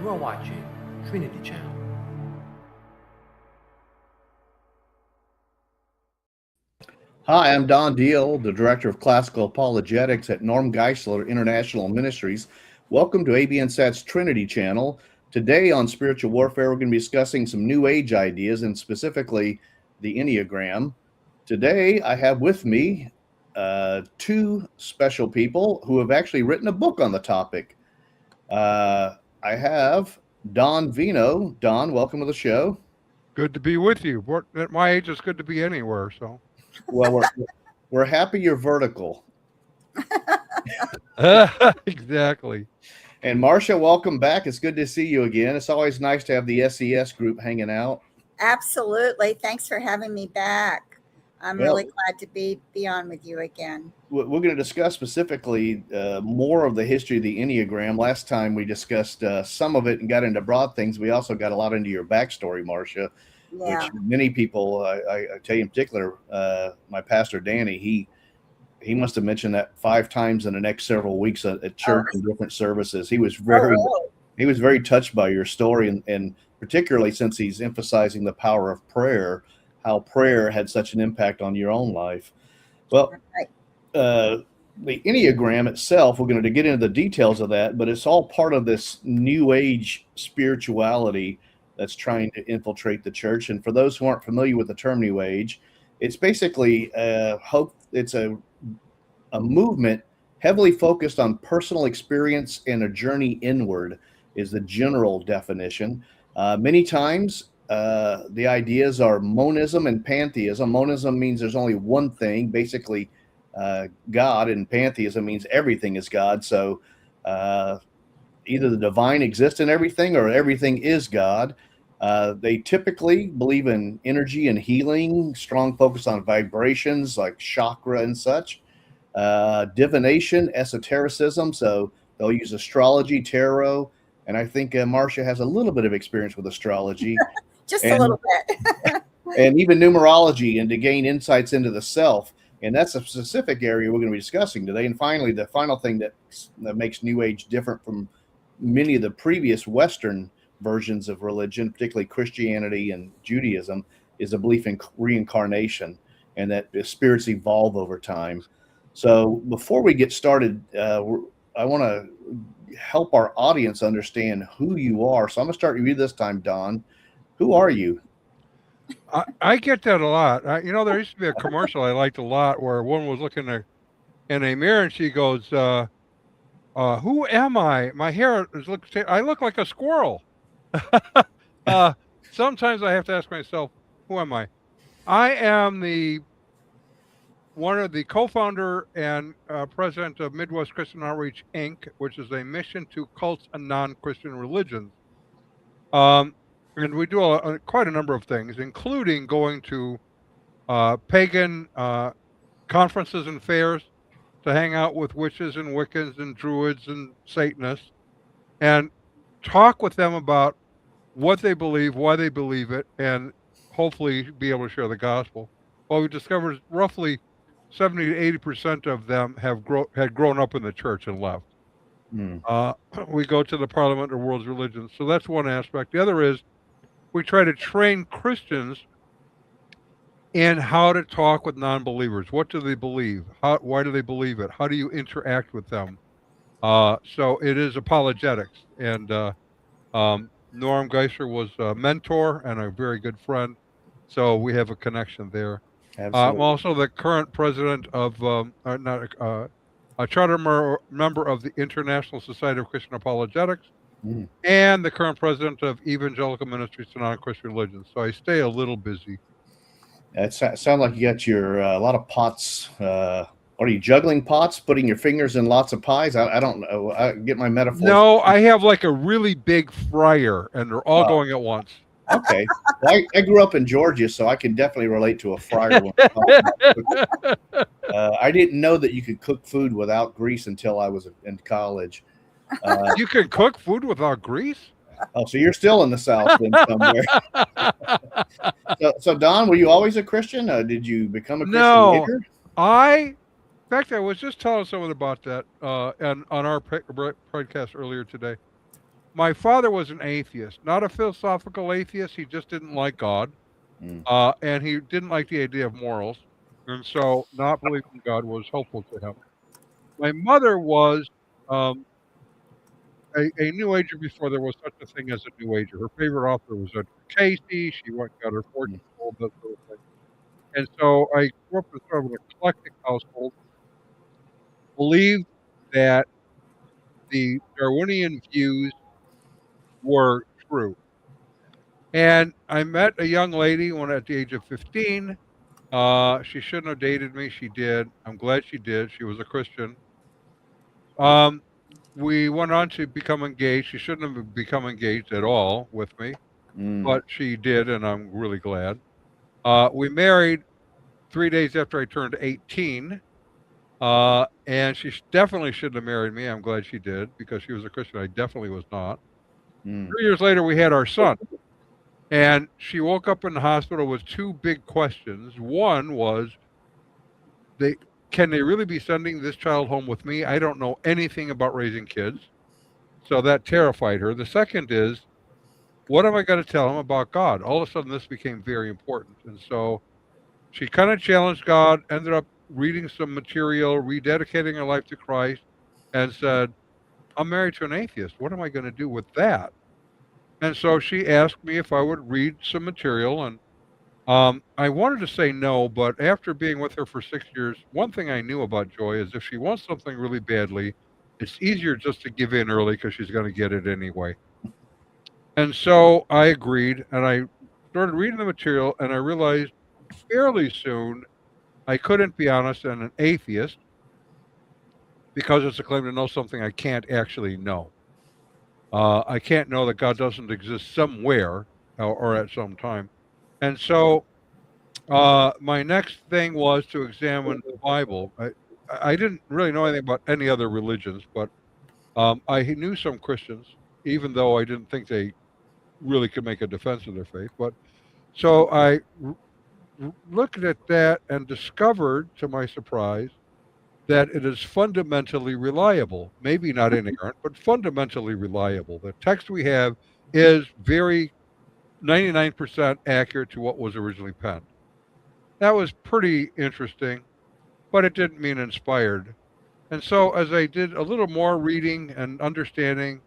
You are watching Trinity Channel. Hi, I'm Don Deal, the Director of Classical Apologetics at Norm Geisler International Ministries. Welcome to ABNSAT's Trinity Channel. Today on Spiritual Warfare, we're going to be discussing some New Age ideas and specifically the Enneagram. Today, I have with me two special people who have actually written a book on the topic. I have Don Veinot. Don, welcome to the show. Good to be with you. At my age, it's good to be anywhere. So, Well, we're happy you're vertical. exactly. And Marcia, welcome back. It's good to see you again. It's always nice to have the SES group hanging out. Absolutely. Thanks for having me back. I'm Well, really glad to be on with you again. we're going to discuss specifically more of the history of the Enneagram. Last time we discussed some of it and got into broad things. We also got a lot into your backstory, Marcia, Yeah. which many people, I tell you in particular, my pastor Danny, he must have mentioned that 5 times in the next several weeks at church in different services. He was very touched by your story, and particularly since he's emphasizing the power of prayer, how prayer had such an impact on your own life. Well, Right. the Enneagram itself, we're going to get into the details of that, but it's all part of this New Age spirituality that's trying to infiltrate the church. And for those who aren't familiar with the term New Age, it's basically it's a movement heavily focused on personal experience and a journey inward is the general definition. Many times the ideas are monism and pantheism. Monism means there's only one thing, basically God, and pantheism means everything is God. So either the divine exists in everything or everything is God. They typically believe in energy and healing, strong focus on vibrations like chakra and such. Divination, esotericism, so they'll use astrology, tarot, and I think Marcia has a little bit of experience with astrology. Just a little bit. And even numerology, and to gain insights into the self. And that's a specific area we're going to be discussing today. And finally, the final thing that makes New Age different from many of the previous Western versions of religion, particularly Christianity and Judaism, is a belief in reincarnation and that spirits evolve over time. So before we get started, I want to help our audience understand who you are. So I'm going to start with you this time, Don. Who are you? I get that a lot. There used to be a commercial I liked a lot where a woman was looking in a mirror and she goes, "Who am I? My hair I look like a squirrel." Sometimes I have to ask myself, "Who am I?" I am one of the co-founder and president of Midwest Christian Outreach, Inc., which is a mission to cults and non-Christian religions. And we do quite a number of things, including going to pagan conferences and fairs to hang out with witches and Wiccans and Druids and Satanists and talk with them about what they believe, why they believe it, and hopefully be able to share the gospel. Well, we discovered roughly 70 to 80% of them had grown up in the church and left. We go to the Parliament of World's Religions. So that's one aspect. The other is we try to train Christians in how to talk with non-believers. What do they believe? Why do they believe it? How do you interact with them? So it is apologetics. And Norm Geisler was a mentor and a very good friend. So we have a connection there. I'm also the current president of, a charter member of the International Society of Christian Apologetics, and the current president of Evangelical Ministries to Non-Christian Religions. So I stay a little busy. It sounds like you got your a lot of pots. Are you juggling pots, putting your fingers in lots of pies? I don't know. I get my metaphors. No, I have like a really big fryer, and they're all going at once. Okay. Well, I grew up in Georgia, so I can definitely relate to a fryer. I didn't know that you could cook food without grease until I was in college. You can cook food without grease? Oh, so you're still in the South then somewhere. So Don, were you always a Christian? Did you become a Christian later? In fact, I was just telling someone about that and on our podcast earlier today. my father was an atheist, not a philosophical atheist. He just didn't like God, Mm. and he didn't like the idea of morals, and so not believing in God was helpful to him. My mother was um, a New Ager before there was such a thing as a New Ager. Her favorite author was Edgar Casey. She went and got her fortune Mm. told, that sort of thing. And so I grew up in sort of an eclectic household, believed that the Darwinian views were true. And I met a young lady when at the age of 15. She shouldn't have dated me. She did. I'm glad she did. She was a Christian. Um, we went on to become engaged. She shouldn't have become engaged at all with me, Mm. but she did, and I'm really glad. We married 3 days after I turned 18. And she definitely shouldn't have married me. I'm glad she did because she was a Christian. I definitely was not. Mm. 3 years later, we had our son, and she woke up in the hospital with two big questions. One was, they can they really be sending this child home with me? I don't know anything about raising kids, so that terrified her. The second is, what am I going to tell him about God? All of a sudden, this became very important, and so she kind of challenged God. Ended up reading some material, rededicating her life to Christ, and said, I'm married to an atheist. What am I going to do with that? And so she asked me if I would read some material. And I wanted to say no, but after being with her for 6 years, one thing I knew about Joy is if she wants something really badly, it's easier just to give in early because she's going to get it anyway. And so I agreed and I started reading the material and I realized fairly soon I couldn't be honest and an atheist because it's a claim to know something I can't actually know. I can't know that God doesn't exist somewhere or at some time. And so my next thing was to examine the Bible. I didn't really know anything about any other religions, but I knew some Christians, even though I didn't think they really could make a defense of their faith. But so I looked at that and discovered, to my surprise, that it is fundamentally reliable. Maybe not inerrant, but fundamentally reliable. The text we have is very 99% accurate to what was originally penned. That was pretty interesting, but it didn't mean inspired. And so, as I did a little more reading and understanding,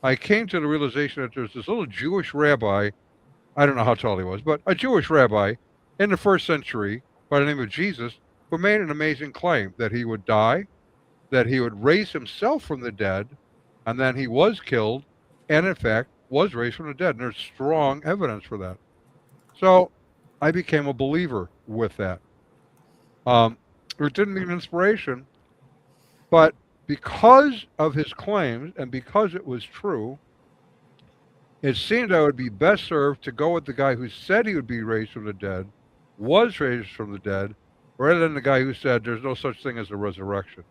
I came to the realization that there's this little Jewish rabbi. I don't know how tall he was, but a Jewish rabbi in the first century by the name of Jesus who made an amazing claim that he would die, that he would raise himself from the dead, and then he was killed, and in fact was raised from the dead. And there's strong evidence for that. So I became a believer with that. Um, it didn't need inspiration, but because of his claims and because it was true, it seemed I would be best served to go with the guy who said he would be raised from the dead, was raised from the dead, rather than the guy who said there's no such thing as a resurrection.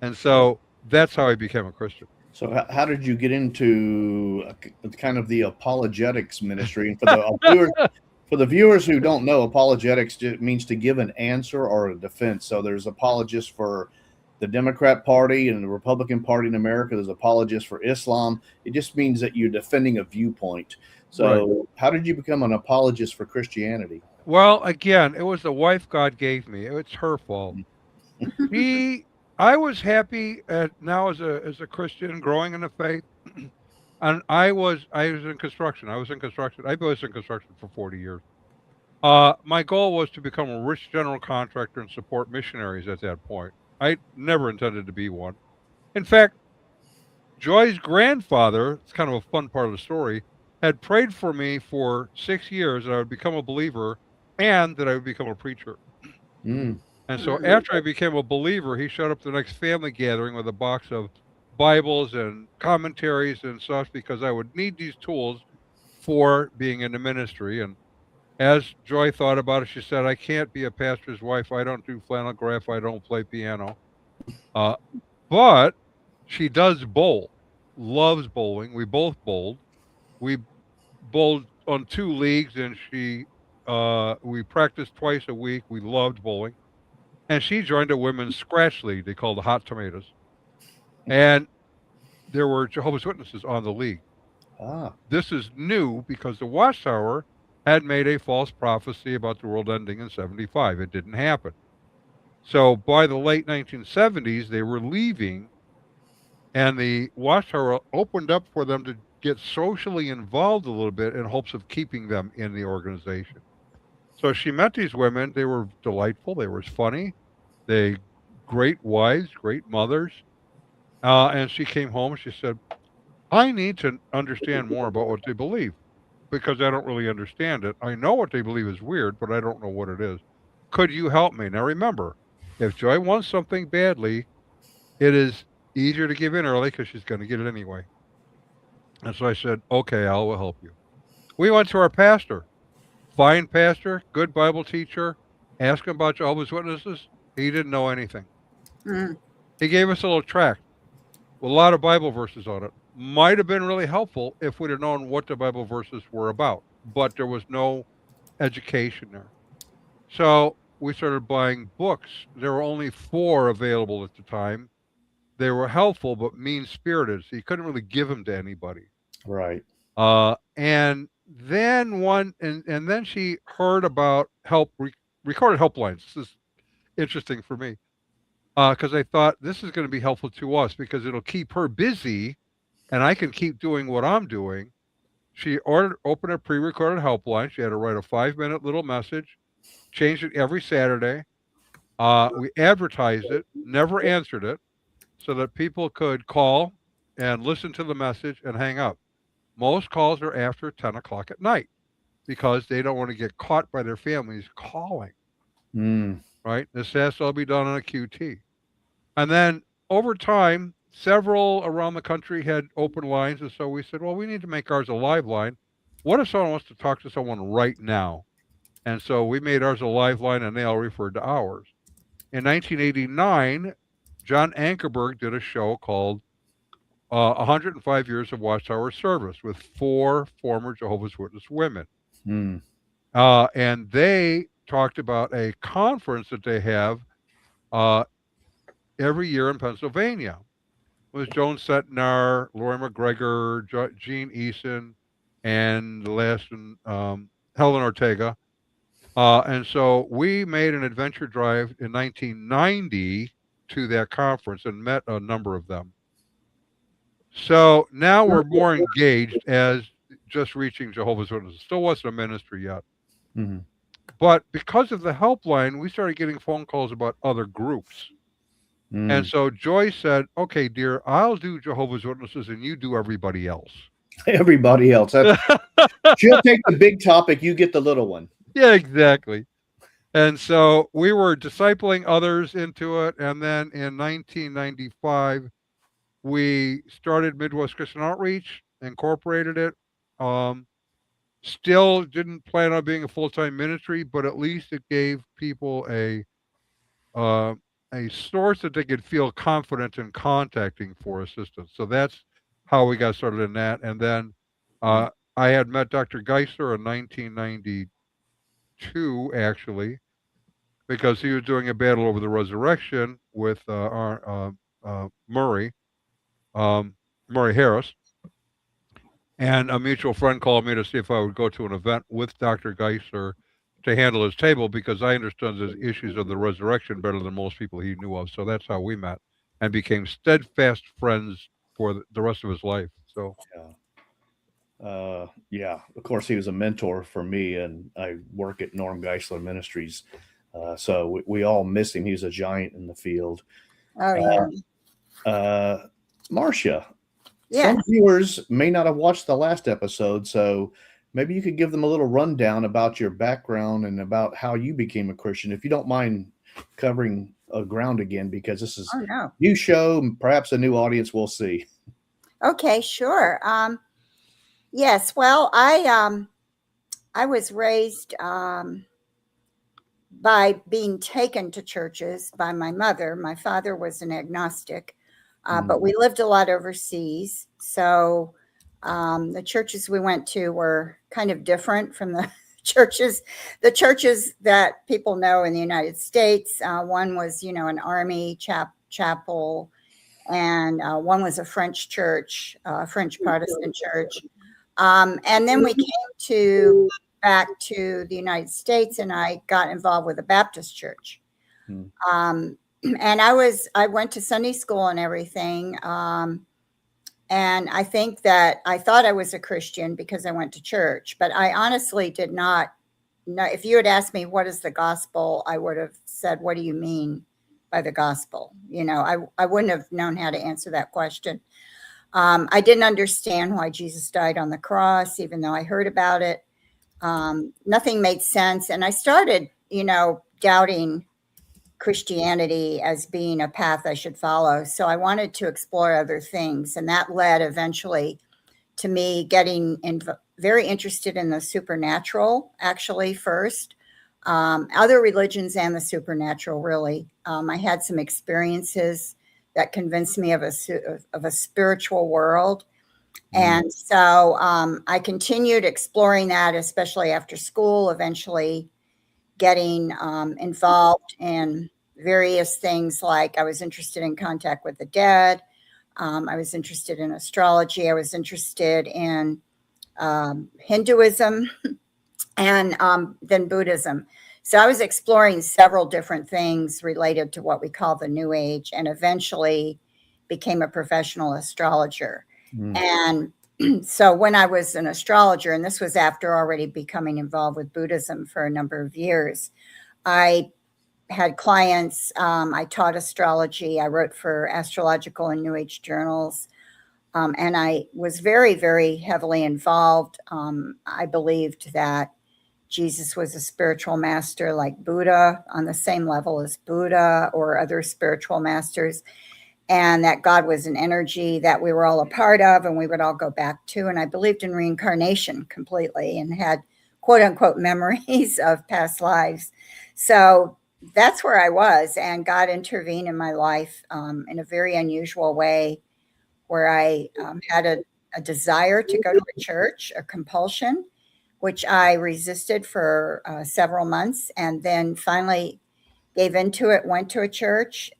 And so that's how I became a Christian. So how did you get into kind of the apologetics ministry? And for the viewers who don't know, apologetics means to give an answer or a defense. So there's apologists for the Democrat Party and the Republican Party in America. There's apologists for Islam. It just means that you're defending a viewpoint. So how did you become an apologist for Christianity? Well, again, it was the wife God gave me. It's her fault. He, I was happy now as a Christian, growing in the faith, and I was in construction. I was in construction. I was in construction for 40 years. My goal was to become a rich general contractor and support missionaries at that point. I never intended to be one. In fact, Joy's grandfather, it's kind of a fun part of the story, had prayed for me for 6 years that I would become a believer and that I would become a preacher. Mm. And so after I became a believer, he showed up to the next family gathering with a box of Bibles and commentaries and such because I would need these tools for being in the ministry. And as Joy thought about it, she said, I can't be a pastor's wife. I don't do flannel graph. I don't play piano. Uh, but she does bowl, loves bowling. We both bowled. We bowled on 2 leagues and we practiced twice a week. We loved bowling. And she joined a women's scratch league they called the Hot Tomatoes. And there were Jehovah's Witnesses on the league. Ah, This is new because the Watchtower had made a false prophecy about the world ending in 75. It didn't happen. So by the late 1970s, they were leaving, and the Watchtower opened up for them to get socially involved a little bit in hopes of keeping them in the organization. So she met these women. They were delightful. They were funny. They great wives, great mothers. And she came home. She said, I need to understand more about what they believe because I don't really understand it. I know what they believe is weird, but I don't know what it is. Could you help me? Now, remember, if Joy wants something badly, it is easier to give in early because she's going to get it anyway. And so I said, okay, I will help you. We went to our pastor, fine pastor, good Bible teacher, asked him about Jehovah's Witnesses. He didn't know anything. Mm. He gave us a little tract with a lot of Bible verses on it. Might have been really helpful if we'd have known what the Bible verses were about, but there was no education there. So we started buying books. There were only 4 available at the time. They were helpful, but mean spirited. So you couldn't really give them to anybody. right. And then and then she heard about recorded helplines. This is interesting for me because I thought this is going to be helpful to us because it'll keep her busy and I can keep doing what I'm doing. She opened a pre-recorded helpline. She had to write a 5-minute little message, changed it every Saturday. We advertised it, never answered it, so that people could call and listen to the message and hang up. Most calls are after 10 o'clock at night because they don't want to get caught by their families calling, Mm. right? This has to all be done on a QT. And then over time, several around the country had open lines. And so we said, well, we need to make ours a live line. What if someone wants to talk to someone right now? And so we made ours a live line and they all referred to ours. In 1989, John Ankerberg did a show called 105 Years of Watchtower Service with 4 former Jehovah's Witness women. Mm. And they talked about a conference that they have every year in Pennsylvania. It was Joan Setnar, Lori McGregor, Gene Eason, and the last one, Helen Ortega. And so we made an adventure drive in 1990 to that conference and met a number of them. So now we're more engaged as just reaching Jehovah's Witnesses. Still wasn't a ministry yet. Mm. But because of the helpline, we started getting phone calls about other groups. Mm. And so Joy said, okay, dear, I'll do Jehovah's Witnesses and you do everybody else. Everybody else. She'll take the big topic. You get the little one. Yeah, exactly. And so we were discipling others into it. And then in 1995, we started Midwest Christian Outreach, incorporated it. Still didn't plan on being a full-time ministry, but at least it gave people a source that they could feel confident in contacting for assistance. So that's how we got started in that. And then I had met Dr. Geisler in 1992, actually, because he was doing a battle over the resurrection with Murray Harris. And a mutual friend called me to see if I would go to an event with Dr. Geisler to handle his table because I understood the issues of the resurrection better than most people he knew of. So that's how we met and became steadfast friends for the rest of his life. So yeah, of course, he was a mentor for me, and I work at Norm Geisler Ministries. So we all miss him. He was a giant in the field. Oh, yeah. Marcia, Yeah. some viewers may not have watched the last episode, so maybe you could give them a little rundown about your background and about how you became a Christian, if you don't mind covering ground again, because this is Oh, no. new show, perhaps a new audience. We'll see. Okay, sure. Yes, well, I was raised by being taken to churches by my mother. My father was an agnostic, but we lived a lot overseas. So the churches we went to were kind of different from the churches that people know in the United States. One was, an army chapel. and one was a French church, French Protestant church. And then we came back to the United States, and I got involved with a Baptist church. And I went to Sunday school and everything. And I think that I thought I was a Christian because I went to church, but I honestly did not know. If you had asked me, what is the gospel? I would have said, what do you mean by the gospel? I wouldn't have known how to answer that question. I didn't understand why Jesus died on the cross, even though I heard about it. Nothing made sense. And I started, doubting Christianity as being a path I should follow. So I wanted to explore other things. And that led eventually to me getting very interested in the supernatural, actually, first. Other religions and the supernatural, really. I had some experiences that convinced me of a spiritual world. And so I continued exploring that, especially after school, eventually getting involved in various things, like I was interested in contact with the dead. I was interested in astrology. I was interested in Hinduism and then Buddhism. So I was exploring several different things related to what we call the New Age, and eventually became a professional astrologer. And so when I was an astrologer, and this was after already becoming involved with Buddhism for a number of years, I had clients. I taught astrology. I wrote for astrological and New Age journals. And I was very, very heavily involved. I believed that Jesus was a spiritual master like Buddha, on the same level as Buddha or other spiritual masters, and that God was an energy that we were all a part of and we would all go back to. And I believed in reincarnation completely and had quote unquote memories of past lives. So that's where I was. And God intervened in my life in a very unusual way, where I had a desire to go to a church, a compulsion, which I resisted for several months, and then finally gave into it, went to a church,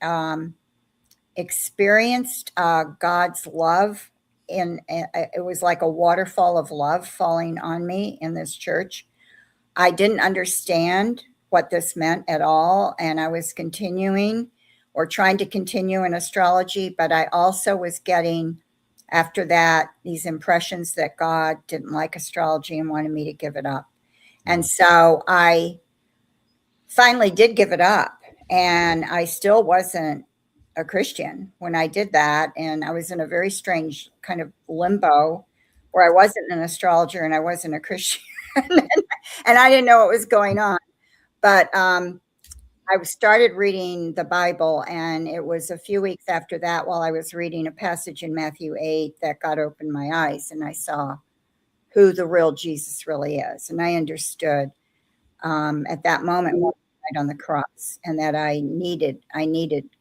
experienced God's love. It was like a waterfall of love falling on me in this church. I didn't understand what this meant at all, and I was continuing or trying to continue in astrology, but I also was getting, after that, these impressions that God didn't like astrology and wanted me to give it up. And so I finally did give it up, and I still wasn't a Christian when I did that. And I was in a very strange kind of limbo where I wasn't an astrologer and I wasn't a Christian. And I didn't know what was going on. But I started reading the Bible, and it was a few weeks after that, while I was reading a passage in Matthew 8, that God opened my eyes, and I saw who the real Jesus really is. And I understood at that moment what he died on the cross, and that I needed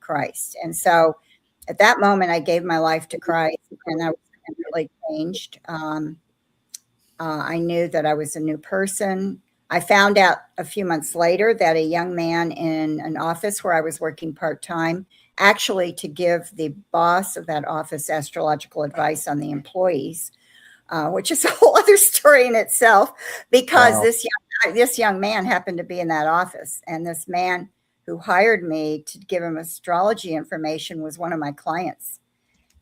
Christ. And so at that moment, I gave my life to Christ, and I was completely changed. I knew that I was a new person. I found out a few months later that a young man in an office where I was working part-time, actually to give the boss of that office astrological advice on the employees, which is a whole other story in itself, because this young man happened to be in that office. And this man who hired me to give him astrology information was one of my clients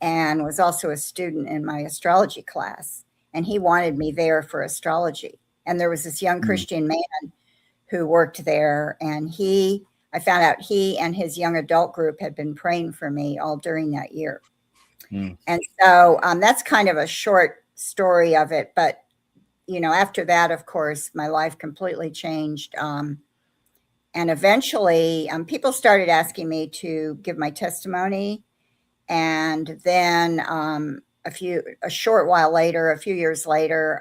and was also a student in my astrology class. And he wanted me there for astrology. And there was this young Christian man who worked there, and I found out he and his young adult group had been praying for me all during that year. And so that's kind of a short story of it. But, after that, of course, my life completely changed. And eventually people started asking me to give my testimony. And then a few years later,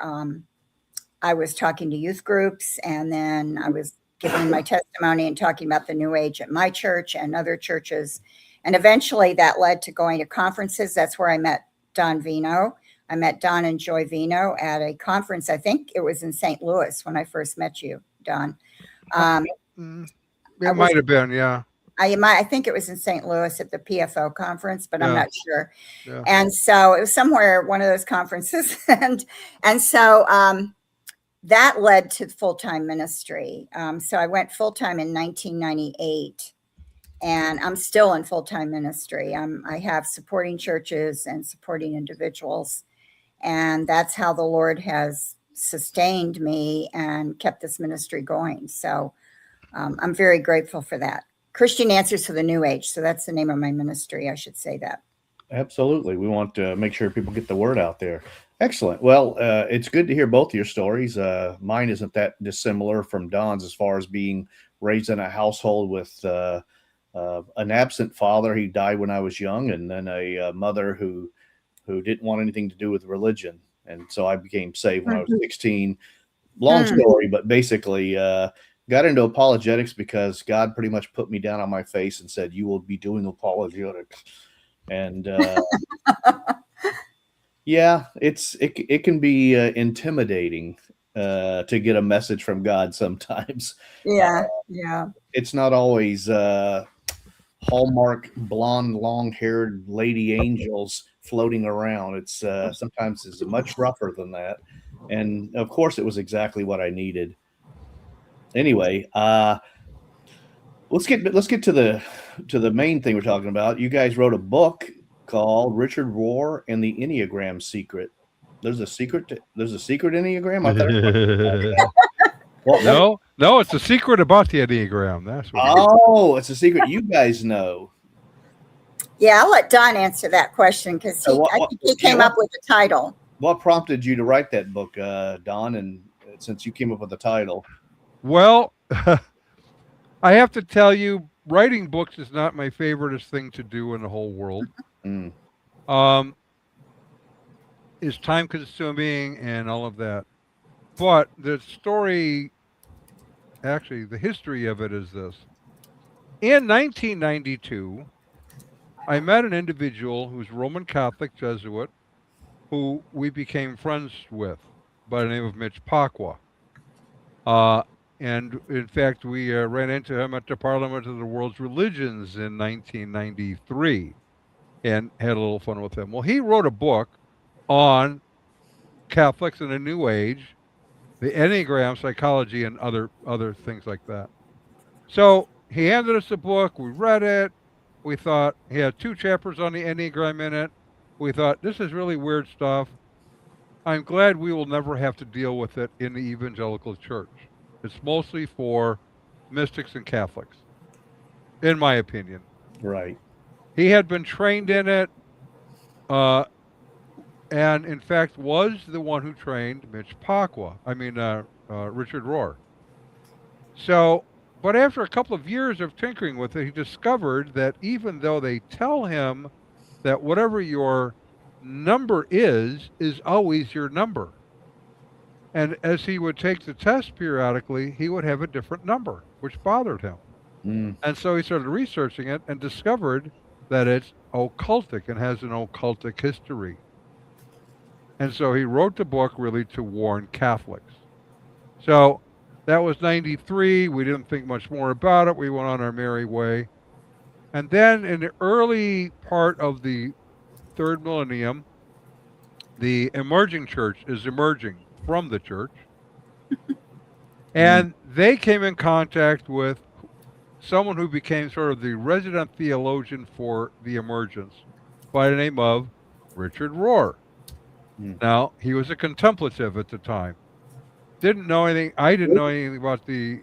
I was talking to youth groups, and then I was giving my testimony and talking about the New Age at my church and other churches. And eventually that led to going to conferences. That's where I met Don Veinot. I met Don and Joy Veinot at a conference. I think it was in St. Louis when I first met you, Don. It might have been, yeah. I think it was in St. Louis at the PFO conference, but I'm Yeah. not sure. Yeah. And so it was somewhere, one of those conferences. And so that led to full-time ministry. So I went full-time in 1998, and I'm still in full-time ministry. I have supporting churches and supporting individuals. And that's how the Lord has sustained me and kept this ministry going. So I'm very grateful for that. Christian Answers for the New Age. So that's the name of my ministry. I should say that. Absolutely. We want to make sure people get the word out there. Excellent. Well, it's good to hear both of your stories. Mine isn't that dissimilar from Don's as far as being raised in a household with an absent father. He died when I was young, and then a mother who didn't want anything to do with religion. And so I became saved when I was 16. Long story, but basically got into apologetics because God pretty much put me down on my face and said, "You will be doing apologetics." And yeah, it can be intimidating to get a message from God sometimes. Yeah. It's not always Hallmark blonde, long-haired lady angels floating around. It's sometimes it's much rougher than that. And of course, it was exactly what I needed. Anyway, let's get to the main thing we're talking about. You guys wrote a book called Richard Rohr and the Enneagram Secret. There's a secret Enneagram. I thought No, it's a secret about the Enneagram. That's what. Oh, it's a secret you guys know. Yeah, I'll let Don answer that question because I think he came up with the title. What prompted you to write that book, Don? And since you came up with the title, well, I have to tell you, writing books is not my favoriteest thing to do in the whole world. It's time consuming and all of that. But the story, actually, the history of it is this. In 1992, I met an individual who's Roman Catholic Jesuit who we became friends with by the name of Mitch Pacwa. And in fact, we ran into him at the Parliament of the World's Religions in 1993 and had a little fun with him. Well, he wrote a book on Catholics in the New Age, the Enneagram, psychology, and other things like that. So he handed us a book. We read it. We thought he had 2 chapters on the Enneagram in it. We thought, this is really weird stuff. I'm glad we will never have to deal with it in the evangelical church. It's mostly for mystics and Catholics, in my opinion. Right. He had been trained in it, and in fact was the one who trained Mitch Pacwa. Richard Rohr. So, but after a couple of years of tinkering with it, he discovered that even though they tell him that whatever your number is always your number. And as he would take the test periodically, he would have a different number, which bothered him. And so he started researching it and discovered that it's occultic and has an occultic history. And so he wrote the book really to warn Catholics. So that was 93. We didn't think much more about it. We went on our merry way. And then in the early part of the 3rd millennium, the emerging church is emerging from the church. And they came in contact with someone who became sort of the resident theologian for the emergence by the name of Richard Rohr. Now, he was a contemplative at the time. Didn't know anything. I didn't know anything about the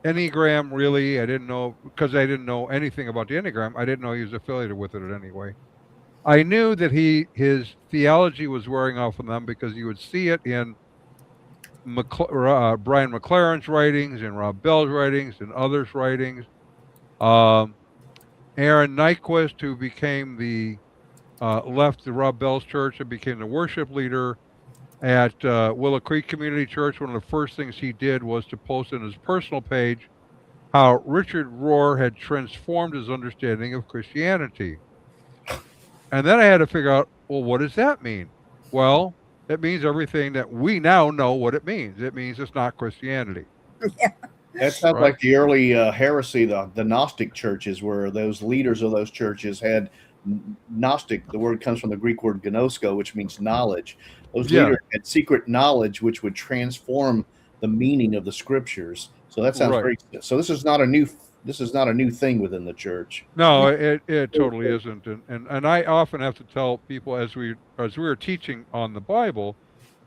Enneagram, really. I didn't know, because I didn't know anything about the Enneagram. I didn't know he was affiliated with it in any way. I knew that his theology was wearing off on them because you would see it in Brian McLaren's writings and Rob Bell's writings and others' writings. Aaron Nyquist, who became left the Rob Bell's church and became the worship leader at Willow Creek Community Church. One of the first things he did was to post on his personal page how Richard Rohr had transformed his understanding of Christianity. And then I had to figure out, well, what does that mean? Well, it means everything that we now know what it means. It means it's not Christianity. Yeah. That sounds Right. like the early heresy, the Gnostic churches, where those leaders of those churches had Gnostic. The word comes from the Greek word gnosko, which means knowledge. Those Yeah. leaders had secret knowledge, which would transform the meaning of the scriptures. So that sounds Right. very. So this is not a new. This is not a new thing within the church. No, it totally isn't. And I often have to tell people as we were teaching on the Bible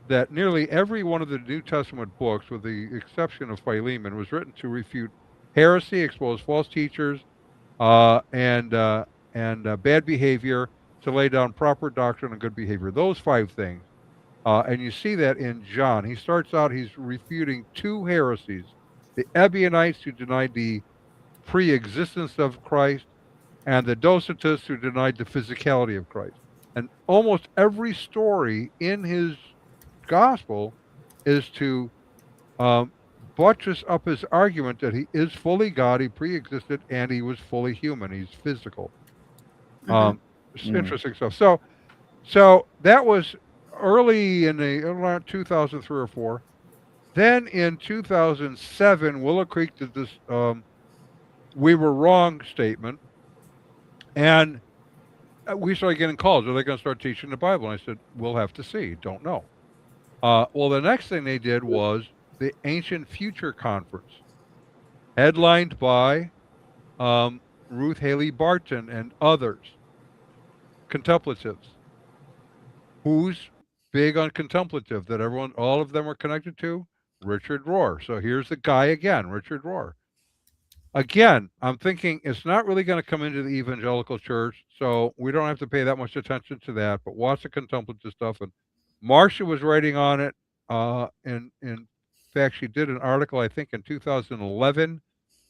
that nearly every one of the New Testament books, with the exception of Philemon, was written to refute heresy, expose false teachers, uh, and uh, and bad behavior, to lay down proper doctrine and good behavior. Those five things. And you see that in John. He starts out, he's refuting two heresies: the Ebionites, who denied the pre-existence of Christ, and the Docetists, who denied the physicality of Christ. And almost every story in his gospel is to um, buttress up his argument that he is fully God, he pre-existed, and he was fully human. He's physical. Mhm. It's Mm. interesting stuff. So that was early in the around 2003 or four. Then in 2007, Willow Creek did this "we were wrong" statement, and we started getting calls. Are they going to start teaching the Bible? And I said, we'll have to see. Don't know. Well, the next thing they did was the Ancient Future Conference, headlined by um, Ruth Haley Barton and others, contemplatives. Who's big on contemplative that all of them are connected to? Richard Rohr. So here's the guy again, Richard Rohr. Again, I'm thinking it's not really going to come into the evangelical church, so we don't have to pay that much attention to that. But watch the contemplative stuff. And Marcia was writing on it. In fact, she did an article, I think, in 2011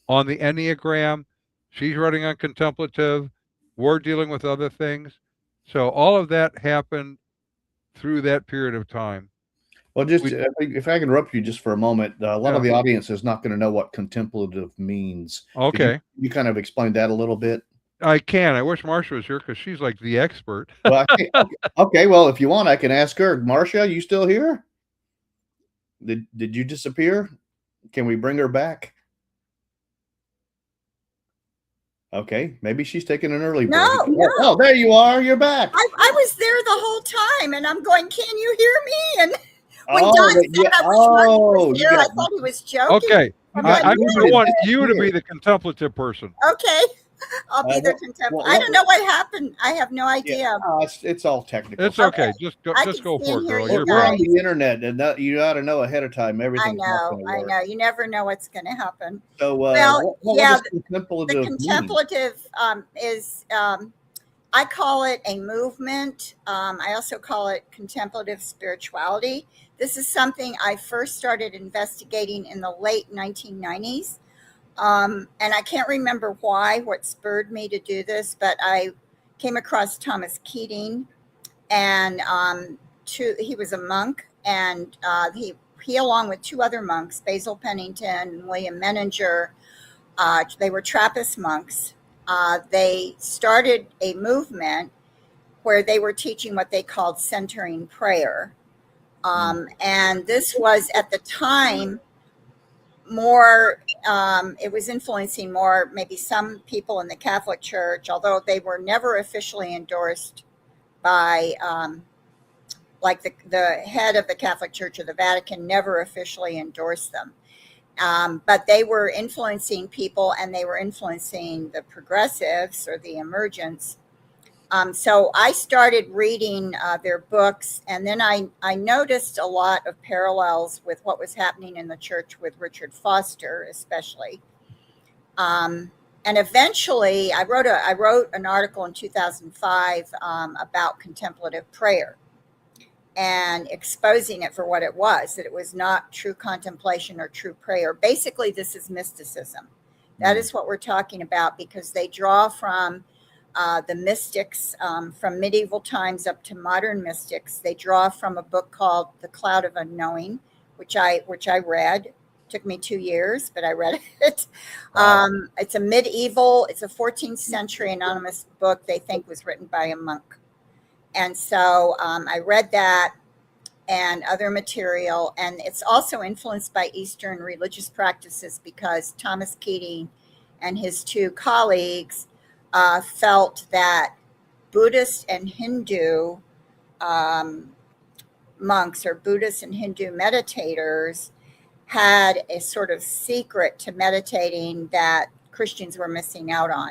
on the Enneagram. She's writing on contemplative. We're dealing with other things. So all of that happened through that period of time. Well, just We, if I can interrupt you just for a moment, a lot of yeah. the audience is not going to know what contemplative means. Could Okay. you kind of explain that a little bit? I can. I wish Marcia was here because she's like the expert. Well, I can't, okay. Well, if you want, I can ask her. Marcia, you still here? Did you disappear? Can we bring her back? Okay, maybe she's taking an early break. No, no. Oh, there you are. You're back. I was there the whole time, and I'm going, can you hear me? And when Oh, Don said yeah. I wish Marcia Oh, was you here, I got thought he was joking. Okay. I'm I like, want you to here. be the contemplative person. okay, I'll be the contemplative. I don't know what happened. I have no idea. it's all technical. It's okay. Just I go can for it, hear girl. you You're We're on great. the internet, and you ought to know ahead of time I everything's not going to work. know. You never know what's going to happen. So, Well, what yeah, does the contemplative mean? contemplative is, I call it a movement. I also call it contemplative spirituality. This is something I first started investigating in the late 1990s. And I can't remember what spurred me to do this, but I came across Thomas Keating, and he was a monk, and he along with two other monks, Basil Pennington and William Menninger, they were Trappist monks. They started a movement where they were teaching what they called centering prayer. And this was at the time more, it was influencing more maybe some people in the Catholic Church, although they were never officially endorsed by, like the head of the Catholic Church or the Vatican never officially endorsed them. But they were influencing people, and they were influencing the progressives or the emergents. So I started reading their books, and then I noticed a lot of parallels with what was happening in the church with Richard Foster, especially. And eventually, I wrote an article in 2005 about contemplative prayer and exposing it for what it was, that it was not true contemplation or true prayer. Basically, this is mysticism. That is what we're talking about, because they draw from the mystics from medieval times up to modern mystics. They draw from a book called The Cloud of Unknowing, which I read. Took me 2 years, but I read it. Wow. It's a 14th century anonymous book they think was written by a monk. And so I read that, and other material. And it's also influenced by Eastern religious practices because Thomas Keating and his two colleagues felt that Buddhist and Hindu monks or Buddhist and Hindu meditators had a sort of secret to meditating that Christians were missing out on.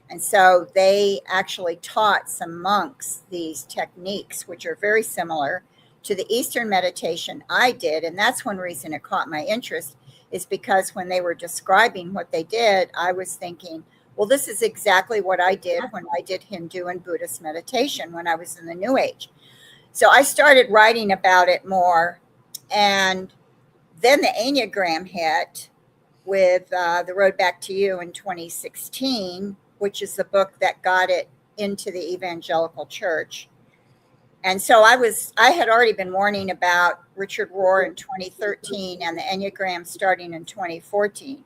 And so they actually taught some monks these techniques, which are very similar to the Eastern meditation I did. And that's one reason it caught my interest, is because when they were describing what they did, I was thinking, well, this is exactly what I did when I did Hindu and Buddhist meditation when I was in the New Age. So I started writing about it more. And then the Enneagram hit with The Road Back to You in 2016, which is the book that got it into the evangelical church. And so I had already been warning about Richard Rohr in 2013 and the Enneagram starting in 2014.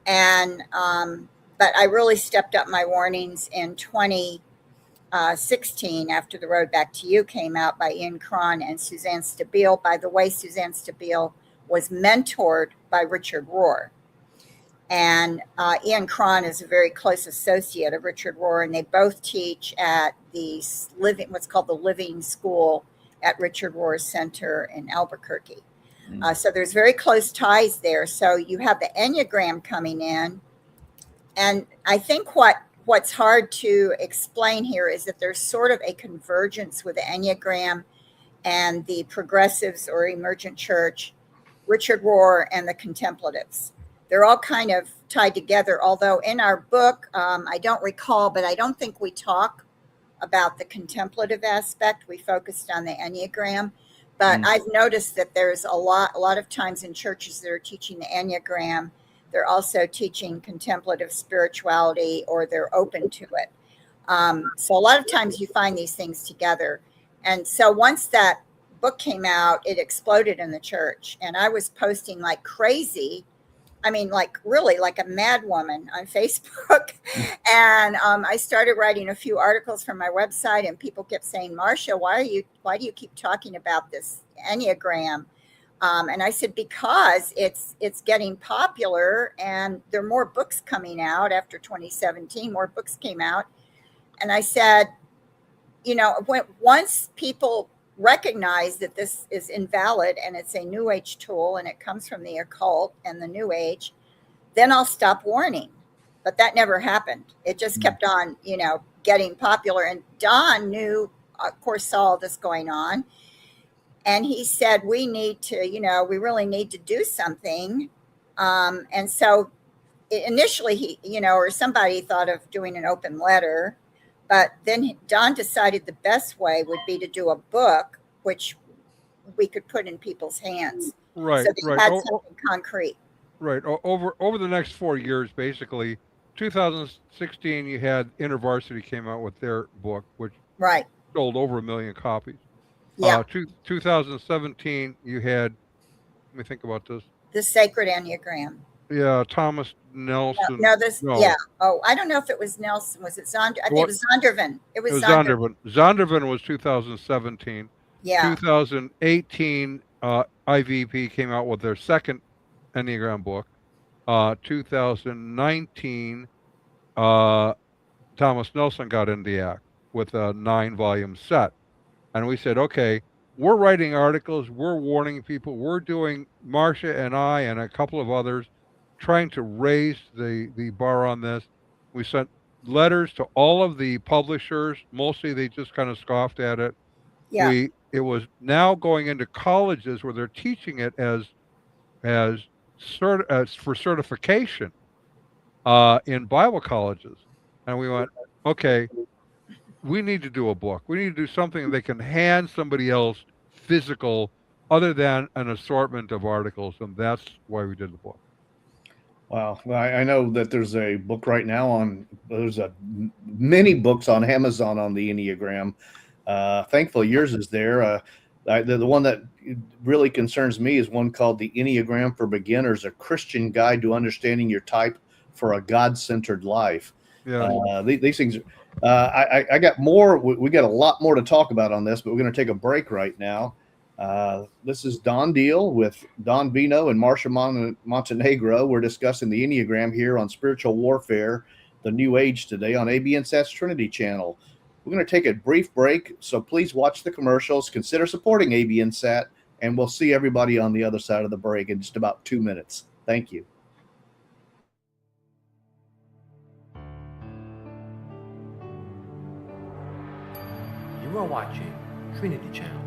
And, but I really stepped up my warnings in 2016 after The Road Back to You came out by Ian Cron and Suzanne Stabile. By the way, Suzanne Stabile was mentored by Richard Rohr. And Ian Cron is a very close associate of Richard Rohr, and they both teach at the what's called the Living School at Richard Rohr Center in Albuquerque. So there's very close ties there. So you have the Enneagram coming in, and I think what's hard to explain here is that there's sort of a convergence with the Enneagram and the progressives or emergent church, Richard Rohr, and the contemplatives. They're all kind of tied together, although in our book, I don't recall, but I don't think we talk about the contemplative aspect. We focused on the Enneagram. But I've noticed that there's a lot of times in churches that are teaching the Enneagram, they're also teaching contemplative spirituality, or they're open to it. So a lot of times you find these things together. And so once that book came out, it exploded in the church. And I was posting like crazy. I mean, like really like a mad woman on Facebook. And I started writing a few articles from my website, and people kept saying, Marcia, why do you keep talking about this Enneagram? And I said, because it's getting popular, and there are more books coming out after 2017, more books came out. And I said, once people recognize that this is invalid and it's a New Age tool and it comes from the occult and the New Age, then I'll stop warning. But that never happened. It just kept on, getting popular. And Don knew, of course, saw all this going on. And he said, we need to, we really need to do something. And so initially he, or somebody thought of doing an open letter. But then Don decided the best way would be to do a book, which we could put in people's hands. Right. So they had something concrete. Right. Over the next 4 years, basically, 2016, you had InterVarsity came out with their book, which sold over 1 million copies. Yeah. 2017, you had, let me think about this. The Sacred Enneagram. Yeah, Thomas Nelson. No. Yeah. Oh, I don't know if it was Nelson. Was it Zondervan? I think it was Zondervan. It was Zondervan. Zondervan was 2017. Yeah. 2018, IVP came out with their second Enneagram book. 2019, Thomas Nelson got in the act with a 9-volume set. And we said, okay, we're writing articles, we're warning people, we're doing, Marcia and I and a couple of others, trying to raise the bar on this. We sent letters to all of the publishers. Mostly they just kind of scoffed at it. Yeah. It was now going into colleges where they're teaching it as for certification in Bible colleges. And we went, okay, we need to do a book. We need to do something they can hand somebody else physical other than an assortment of articles. And that's why we did the book. Wow. Well, I know that there's a book right now there's many books on Amazon on the Enneagram. Thankfully, yours is there. The one that really concerns me is one called The Enneagram for Beginners, a Christian guide to understanding your type for a God-centered life. Yeah. These things, I got more. We got a lot more to talk about on this, but we're going to take a break right now. This is Don Deal with Don Veinot and Marcia Montenegro. We're discussing the Enneagram here on Spiritual Warfare, the New Age today on ABNSAT's Trinity Channel. We're going to take a brief break, so please watch the commercials, consider supporting ABNSAT, and we'll see everybody on the other side of the break in just about 2 minutes. Thank you. You are watching Trinity Channel.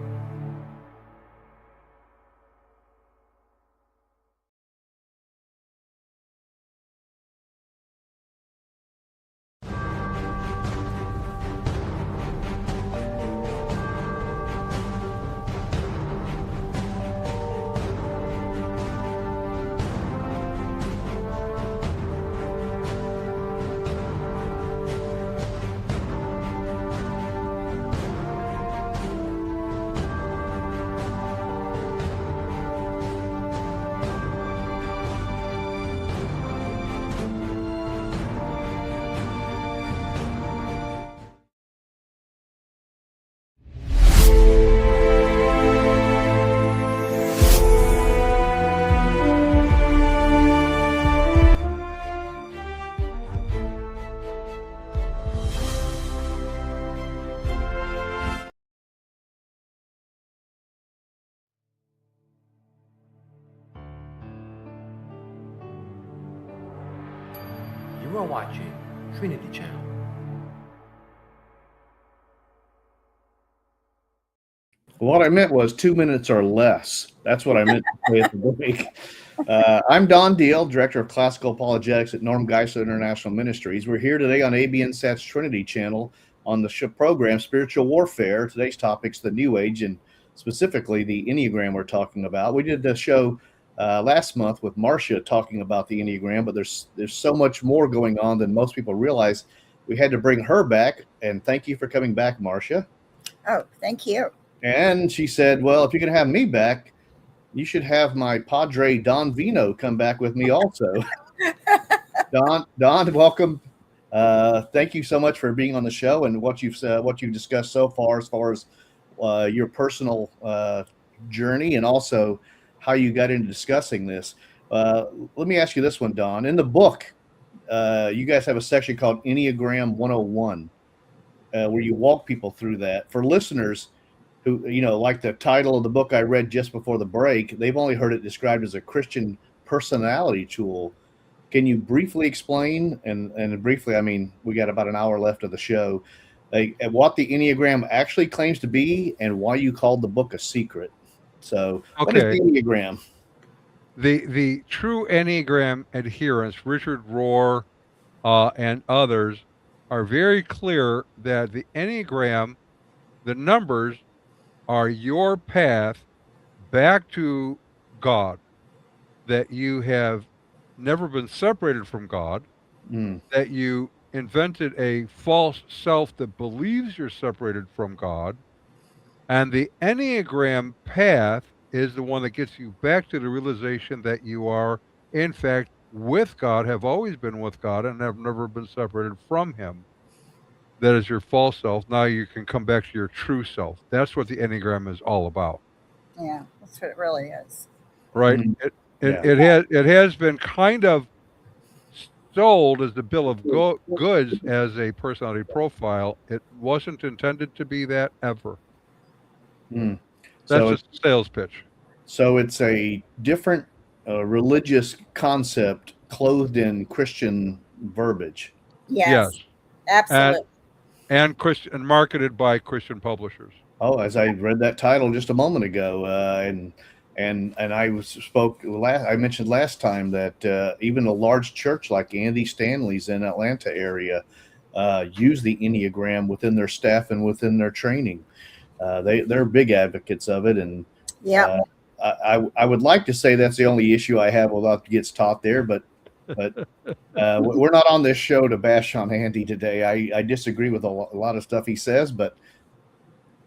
You are watching Trinity Channel. What I meant was 2 minutes or less. That's what I meant to say at the break. I'm Don Deal, Director of Classical Apologetics at Norm Geisler International Ministries. We're here today on ABNSAT's Trinity Channel on the program Spiritual Warfare. Today's topic's the New Age, and specifically the Enneagram we're talking about. We did the show last month with Marcia talking about the Enneagram, but there's so much more going on than most people realize. We had to bring her back, and thank you for coming back, Marcia. Oh, thank you. And she said, well, if you're going to have me back, you should have my padre, Don Veinot, come back with me also. Don, welcome. Thank you so much for being on the show and what you've discussed so far as your personal journey and also how you got into discussing this. Let me ask you this one, Don. In the book, you guys have a section called Enneagram 101, where you walk people through that. For listeners who, like the title of the book I read just before the break, they've only heard it described as a Christian personality tool. Can you briefly explain, and briefly, I mean, we got about an hour left of the show, what the Enneagram actually claims to be and why you called the book a secret? So, What is the Enneagram? The true Enneagram adherents, Richard Rohr and others, are very clear that the Enneagram, the numbers, are your path back to God, that you have never been separated from God, that you invented a false self that believes you're separated from God, and the Enneagram path is the one that gets you back to the realization that you are, in fact, with God, have always been with God, and have never been separated from Him. That is your false self. Now you can come back to your true self. That's what the Enneagram is all about. Yeah, that's what it really is. Right? It has been kind of sold as the bill of goods as a personality profile. It wasn't intended to be that ever. That's just a sales pitch. So it's a different religious concept clothed in Christian verbiage. Yes. Absolutely. And marketed by Christian publishers. Oh, as I read that title just a moment ago, and I mentioned last time that even a large church like Andy Stanley's in Atlanta area use the Enneagram within their staff and within their training. They're big advocates of it, and I would like to say that's the only issue I have with what gets taught there, but we're not on this show to bash on Andy today. I disagree with a lot of stuff he says, but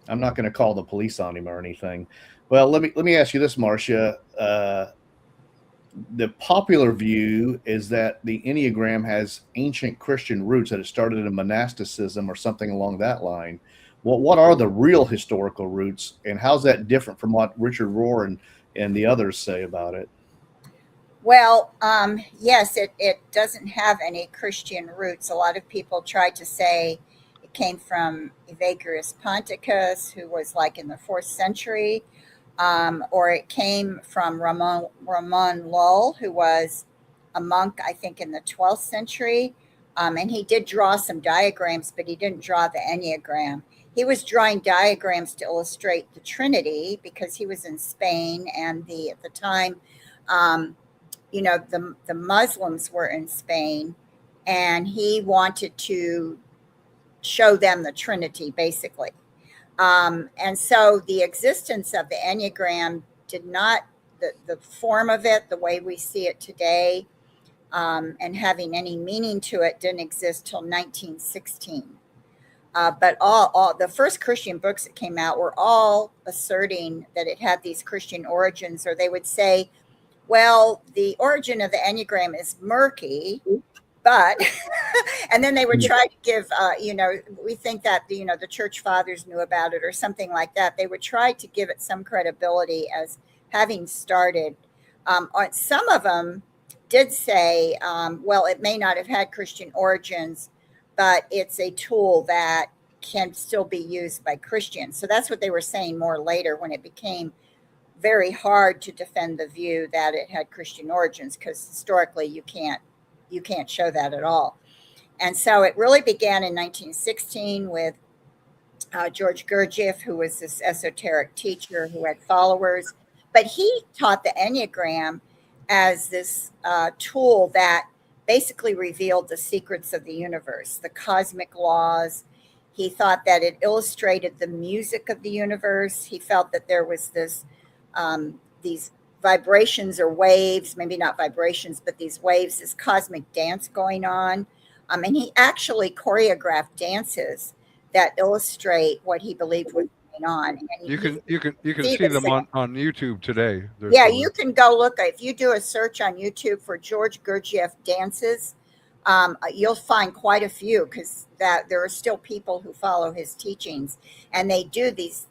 I'm not going to call the police on him or anything. Well, let me ask you this, Marcia. The popular view is that the Enneagram has ancient Christian roots, that it started in monasticism or something along that line. what are the real historical roots, and how's that different from what Richard Rohr and the others say about it? Well, yes, it doesn't have any Christian roots. A lot of people try to say it came from Evagrius Ponticus, who was like in the 4th century, or it came from Ramon Lull, who was a monk, I think, in the 12th century. And he did draw some diagrams, but he didn't draw the Enneagram. He was drawing diagrams to illustrate the Trinity because he was in Spain, and at the time, the Muslims were in Spain, and he wanted to show them the Trinity, basically. And so the existence of the Enneagram did not, the form of it, the way we see it today, and having any meaning to it, didn't exist till 1916. But all the first Christian books that came out were all asserting that it had these Christian origins, or they would say, well, the origin of the Enneagram is murky, but, and then they would try to give, we think that, the church fathers knew about it or something like that. They would try to give it some credibility as having started. Some of them did say, well, it may not have had Christian origins, but it's a tool that can still be used by Christians. So that's what they were saying more later, when it became very hard to defend the view that it had Christian origins, because historically you can't show that at all. And so it really began in 1916 with George Gurdjieff, who was this esoteric teacher who had followers, but he taught the Enneagram as this tool that basically revealed the secrets of the universe, the cosmic laws. He thought that it illustrated the music of the universe. He felt that there was these vibrations or waves, maybe not vibrations, but these waves, this cosmic dance going on. And he actually choreographed dances that illustrate what he believed was going on. And you can see them on YouTube today. Yeah, you can go look. If you do a search on YouTube for George Gurdjieff dances, you'll find quite a few, because there are still people who follow his teachings, and they do these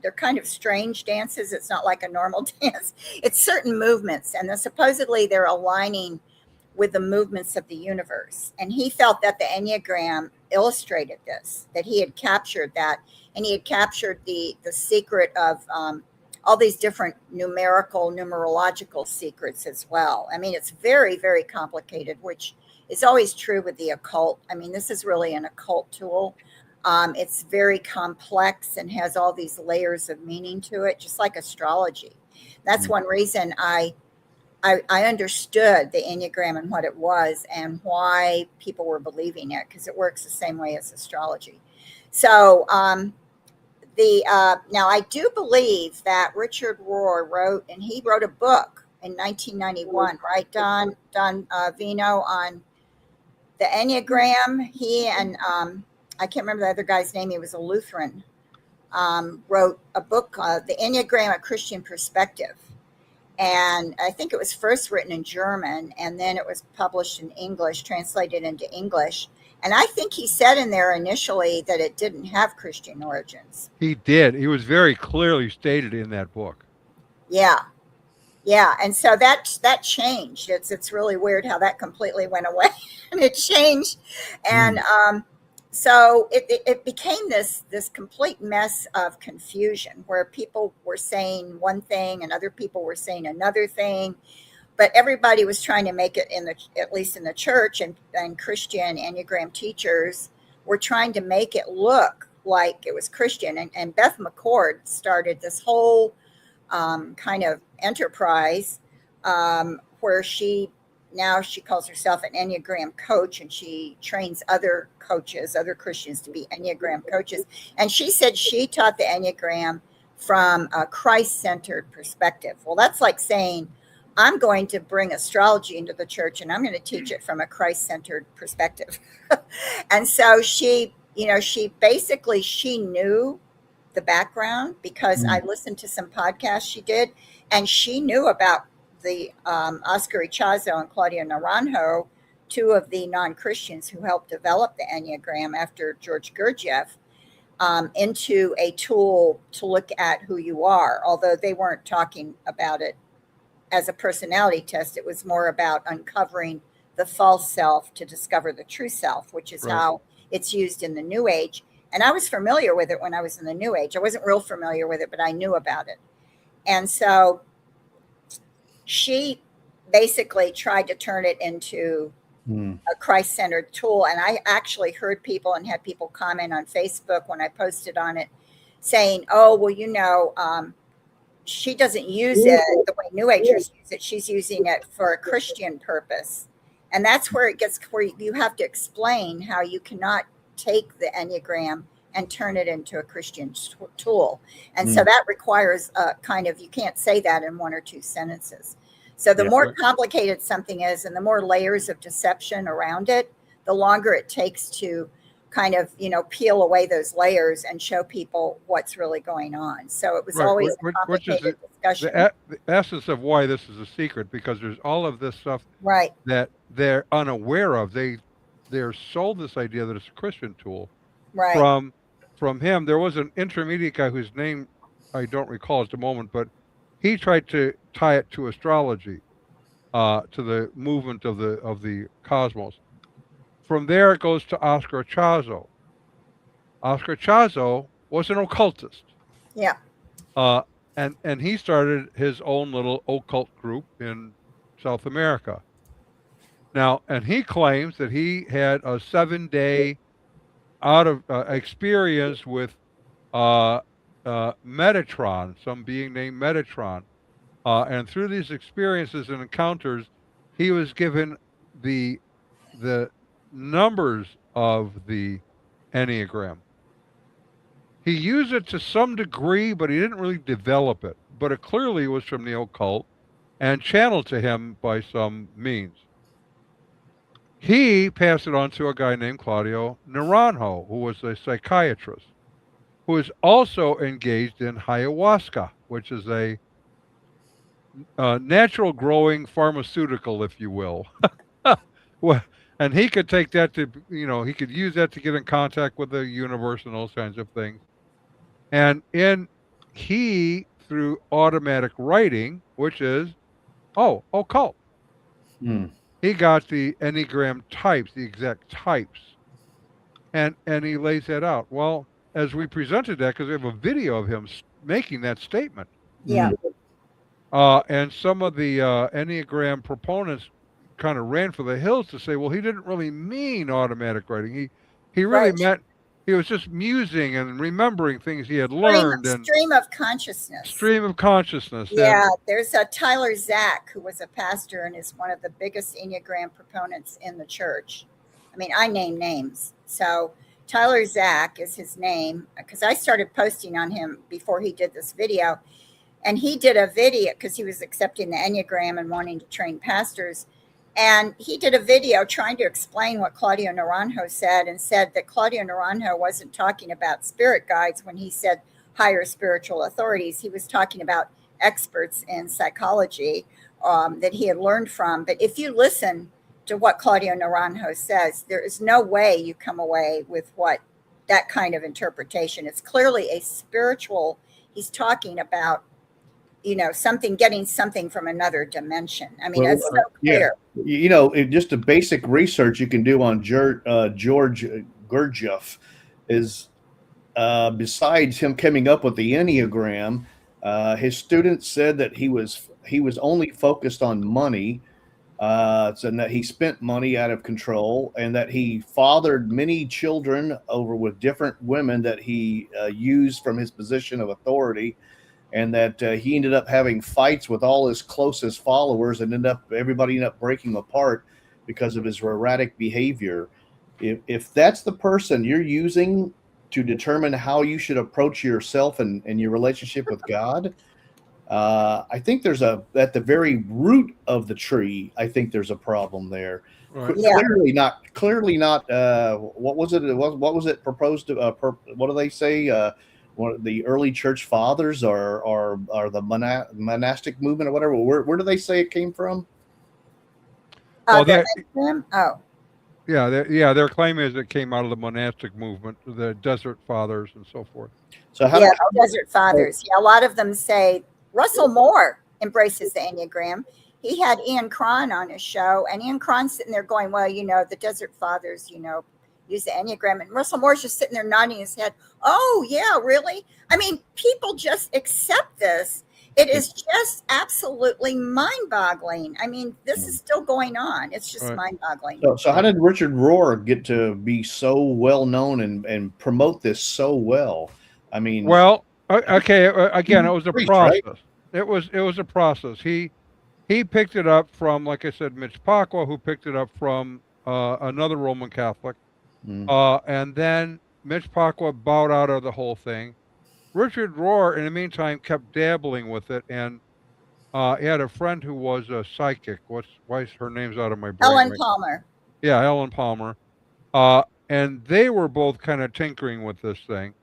they're kind of strange dances. It's not like a normal dance. It's certain movements, and supposedly they're aligning with the movements of the universe. And he felt that the Enneagram illustrated this, that he had captured that, and he had captured the secret of all these different numerological secrets as well. I mean, it's very, very complicated, which is always true with the occult. I mean, this is really an occult tool. It's very complex and has all these layers of meaning to it, just like astrology. That's one reason I understood the Enneagram and what it was and why people were believing it, because it works the same way as astrology. So now I do believe that Richard Rohr wrote a book in 1991, right, Don Veinot, on the Enneagram. He and I can't remember the other guy's name. He was a Lutheran. Wrote a book, The Enneagram: A Christian Perspective. And I think it was first written in German, and then it was published in English, translated into English. And I think he said in there initially that it didn't have Christian origins. He did. He was very clearly stated in that book. Yeah. Yeah. And so that changed. It's really weird how that completely went away and it changed. And so it became this complete mess of confusion, where people were saying one thing and other people were saying another thing, but everybody was trying to make it at least in the church, and Christian Enneagram teachers were trying to make it look like it was Christian. And Beth McCord started this whole kind of enterprise where she calls herself an Enneagram coach, and she trains other coaches, other Christians, to be Enneagram coaches. And she said she taught the Enneagram from a Christ-centered perspective. Well, that's like saying, I'm going to bring astrology into the church and I'm going to teach it from a Christ-centered perspective. And so she knew the background, because I listened to some podcasts she did, and she knew about the Oscar Ichazo and Claudia Naranjo two of the non-Christians who helped develop the Enneagram after George Gurdjieff, into a tool to look at who you are, although they weren't talking about it as a personality test. It was more about uncovering the false self to discover the true self, which is how it's used in the New Age. And I was familiar with it when I was in the New Age. I wasn't real familiar with it, but I knew about it. And so she basically tried to turn it into a Christ-centered tool. And I actually heard people and had people comment on Facebook when I posted on it saying, oh, well, she doesn't use it the way New Agers use it. She's using it for a Christian purpose. And that's where it gets where you have to explain how you cannot take the Enneagram and turn it into a Christian tool. And so that requires a kind of, you can't say that in one or two sentences. So the more complicated something is and the more layers of deception around it, the longer it takes to kind of, peel away those layers and show people what's really going on. So it was always a complicated discussion. The essence of why this is a secret, because there's all of this stuff Right. that they're unaware of. They're sold this idea that it's a Christian tool. Right. From him. There was an intermediate guy whose name I don't recall at the moment, but he tried to tie it to astrology, to the movement of the cosmos. From there, it goes to Oscar Chazo. Oscar Chazo was an occultist. Yeah. And he started his own little occult group in South America. Now, and he claims that he had a 7-day experience with Metatron, some being named Metatron. And through these experiences and encounters, he was given the numbers of the Enneagram. He used it to some degree, but he didn't really develop it. But it clearly was from the occult and channeled to him by some means. He passed it on to a guy named Claudio Naranjo, who was a psychiatrist, who is also engaged in ayahuasca, which is a natural growing pharmaceutical, if you will. Well, and he could take that to, he could use that to get in contact with the universe and those kinds of things. And he, through automatic writing, which is, occult. He got the Enneagram types, the exact types. And he lays that out. Well, as we presented that, because we have a video of him making that statement. Yeah. And some of the Enneagram proponents kind of ran for the hills to say, well, he didn't really mean automatic writing. He really meant he was just musing and remembering things he had learned. Stream of consciousness. Stream of consciousness. Yeah, there's a Tyler Zack who was a pastor and is one of the biggest Enneagram proponents in the church. I mean, I name names. So Tyler Zack is his name, because I started posting on him before he did this video. And he did a video because he was accepting the Enneagram and wanting to train pastors. And he did a video trying to explain what Claudio Naranjo said, and said that Claudio Naranjo wasn't talking about spirit guides when he said higher spiritual authorities. He was talking about experts in psychology that he had learned from. But if you listen to what Claudio Naranjo says, there is no way you come away with that kind of interpretation. It's clearly a spiritual, he's talking about, getting something from another dimension. I mean, it's so clear. Just a basic research you can do on George Gurdjieff is, besides him coming up with the Enneagram, his students said that he was only focused on money, and that he spent money out of control, and that he fathered many children with different women that he used from his position of authority. And that he ended up having fights with all his closest followers, and everybody ended up breaking apart because of his erratic behavior. If that's the person you're using to determine how you should approach yourself and your relationship with God, I think there's at the very root of the tree, I think there's a problem there. Right. Clearly not. What was it? What was it proposed to? What do they say? The early church fathers or the monastic movement or whatever. Where do they say it came from? Well, The that Enneagram? Oh, their claim is it came out of the monastic movement, the Desert Fathers, and so forth. So how yeah, did the Desert Fathers. Yeah, a lot of them say Russell Moore embraces the Enneagram. He had Ian Cron on his show, and Ian Cron's sitting there going, well, the Desert Fathers, use the Enneagram. And Russell Moore's just sitting there nodding his head. Oh, yeah, really? I mean, people just accept this. It is just absolutely mind-boggling. I mean, this is still going on. It's just Right. mind-boggling. So how did Richard Rohr get to be so well known and promote this so well? I mean, Well, okay. Again, it was a priest, process. right? It was a process. He picked it up from, like I said, Mitch Pacwa, who picked it up from another Roman Catholic, and then Mitch Pacwa bowed out of the whole thing. Richard Rohr, in the meantime, kept dabbling with it, and he had a friend who was a psychic. Why is her name's out of my brain? Ellen Right? Palmer. Yeah, Ellen Palmer. And they were both kind of tinkering with this thing.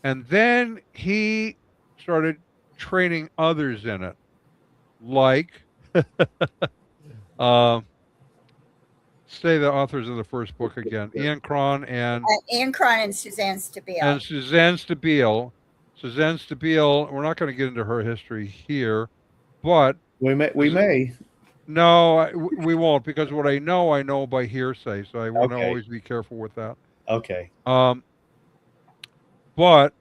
And then he started training others in it, like, say the authors of the first book again, Ian Cron and Ian Cron and Suzanne Stabile. Suzanne Stabile. Suzanne Stabile, we're not going to get into her history here, but We may. no, we won't, because what I know by hearsay, so I want to Okay. always be careful with that. Okay. But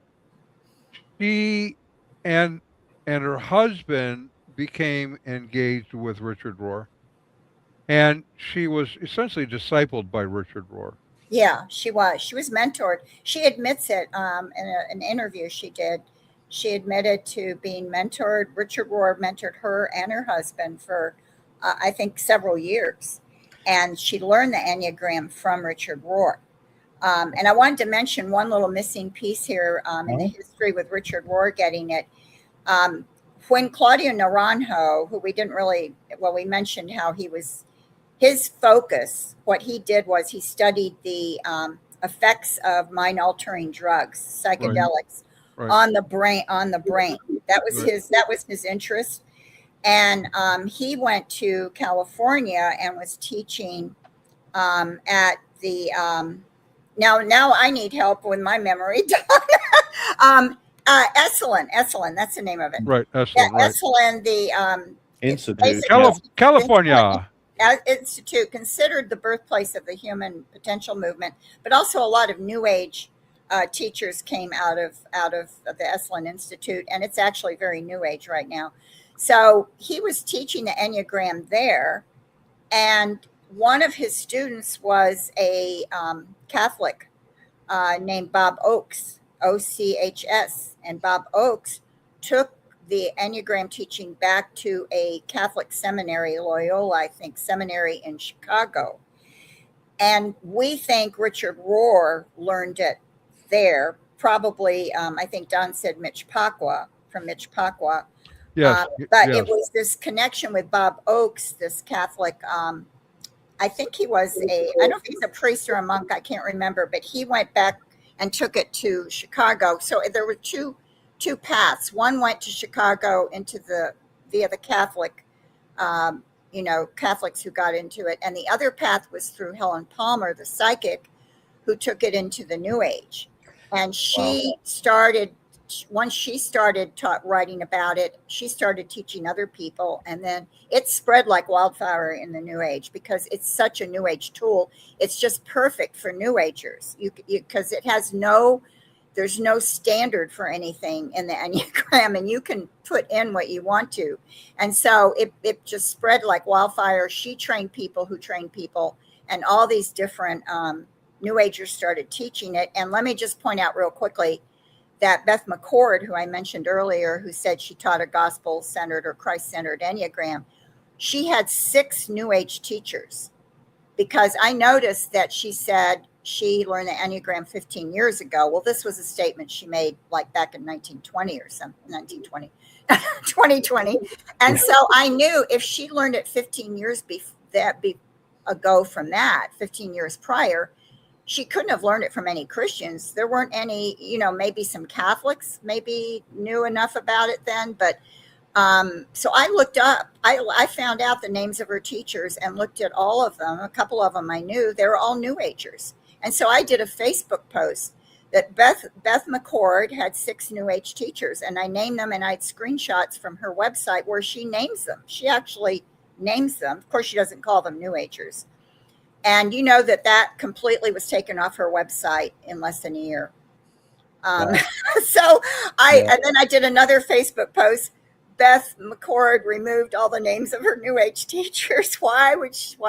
she and her husband became engaged with Richard Rohr, and she was essentially discipled by Richard Rohr. Yeah, she was. She was mentored. She admits it in an interview she did. She admitted to being mentored. Richard Rohr mentored her and her husband for, I think, several years. And she learned the Enneagram from Richard Rohr. And I wanted to mention one little missing piece here in the history with Richard Rohr getting it. When Claudio Naranjo, who we mentioned how his focus, what he did was he studied the effects of mind-altering drugs, psychedelics, Right. on the brain. That was his interest. And he went to California and was teaching at the now I need help with my memory. Esalen, that's the name of it. Right, Esalen, Yeah, right. Esalen, the Institute. California. Institute, considered the birthplace of the human potential movement, but also a lot of New Age teachers came out of the Esalen Institute, and it's actually very New Age right now. So he was teaching the Enneagram there, and one of his students was a Catholic named Bob Oakes, Ochs, and Bob Oakes took the Enneagram teaching back to a Catholic seminary, Loyola, I think, seminary in Chicago. And we think Richard Rohr learned it there. Probably, I think Don said Mitch Pacwa, from Mitch Pacwa. Yes. But yes. it was this connection with Bob Oakes, this Catholic. I think he was I don't know if he's a priest or a monk, I can't remember, but he went back and took it to Chicago. So there were two paths. One went to Chicago via the Catholic, Catholics who got into it. And the other path was through Helen Palmer, the psychic, who took it into the New Age. And she started, once she started writing about it, she started teaching other people. And then it spread like wildfire in the New Age because it's such a New Age tool. It's just perfect for New Agers because it has there's no standard for anything in the Enneagram, and you can put in what you want to. And so it just spread like wildfire. She trained people who trained people, and all these different New Agers started teaching it. And let me just point out real quickly that Beth McCord, who I mentioned earlier, who said she taught a gospel-centered or Christ-centered Enneagram, she had 6 New Age teachers, because I noticed that she said she learned the Enneagram 15 years ago. Well, this was a statement she made like back in 1920 or something, 2020. And so I knew if she learned it 15 years ago from that, 15 years prior, she couldn't have learned it from any Christians. There weren't any, maybe some Catholics maybe knew enough about it then, but So I looked up, I found out the names of her teachers and looked at all of them. A couple of them I knew, they were all New Agers. And so I did a Facebook post that Beth McCord had 6 New Age teachers, and I named them, and I had screenshots from her website where she names them. She actually names them. Of course, she doesn't call them New Agers. And you know that completely was taken off her website in less than a year. Wow. So Yeah. and then I did another Facebook post. Beth McCord removed all the names of her New Age teachers. Why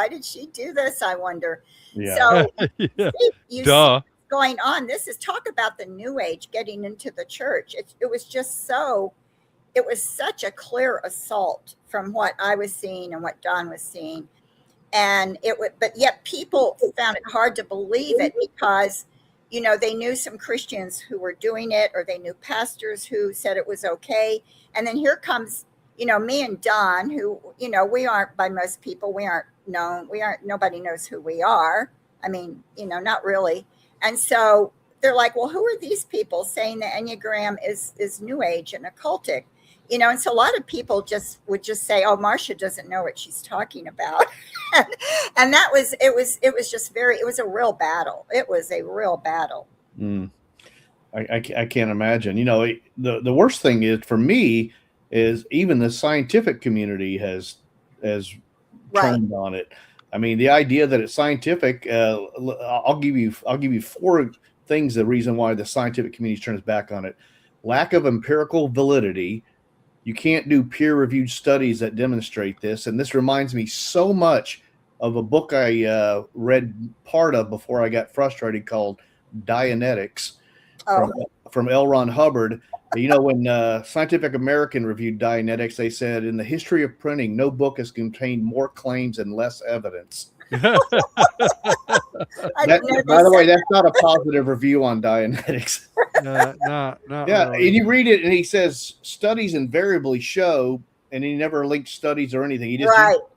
did she do this? I wonder. Yeah. So Yeah. you see Duh. what's going on. This is talk about the New Age getting into the church. It was just it was such a clear assault from what I was seeing and what Don was seeing. And but yet people found it hard to believe it because, you know, they knew some Christians who were doing it, or they knew pastors who said it was okay. And then here comes, you know, me and Don, who, you know, we aren't, by most people, we aren't known. Nobody knows who we are. I mean, you know, not really. And so they're like, well, who are these people saying the Enneagram is New Age and occultic? You know, and so a lot of people would just say, oh, Marcia doesn't know what she's talking about. And it was a real battle. It was a real battle. I can't imagine. You know, the worst thing is for me is even the scientific community has turned on it. I mean, the idea that it's scientific. I'll give you 4 things. The reason why the scientific community turns back on it: lack of empirical validity. You can't do peer-reviewed studies that demonstrate this. And this reminds me so much of a book I read part of before I got frustrated called Dianetics from L. Ron Hubbard. You know, when Scientific American reviewed Dianetics, they said, in the history of printing, no book has contained more claims and less evidence. By the way, that's not a positive review on Dianetics. Not Yeah, really. and you read it, and he says studies invariably show, and he never linked studies or anything. He just so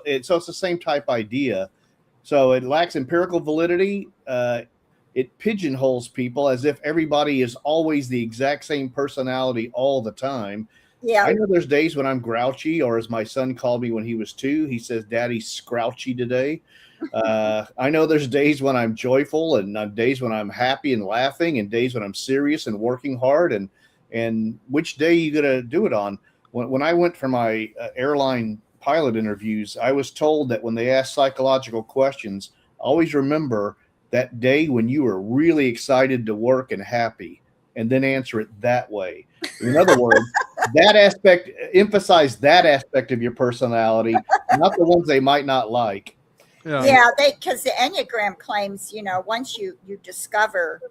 it's the same type idea. So it lacks empirical validity. It pigeonholes people as if everybody is always the exact same personality all the time. Yeah, I know there's days when I'm grouchy, or as my son called me when he was 2, he says, "Daddy's scrouchy today." I know there's days when I'm joyful, and days when I'm happy and laughing, and days when I'm serious and working hard. And which day you gonna do it on? When I went for my airline pilot interviews, I was told that when they ask psychological questions, always remember that day when you were really excited to work and happy, and then answer it that way. In other words, emphasize that aspect of your personality, not the ones they might not like. Yeah, because the Enneagram claims, you know, once you discover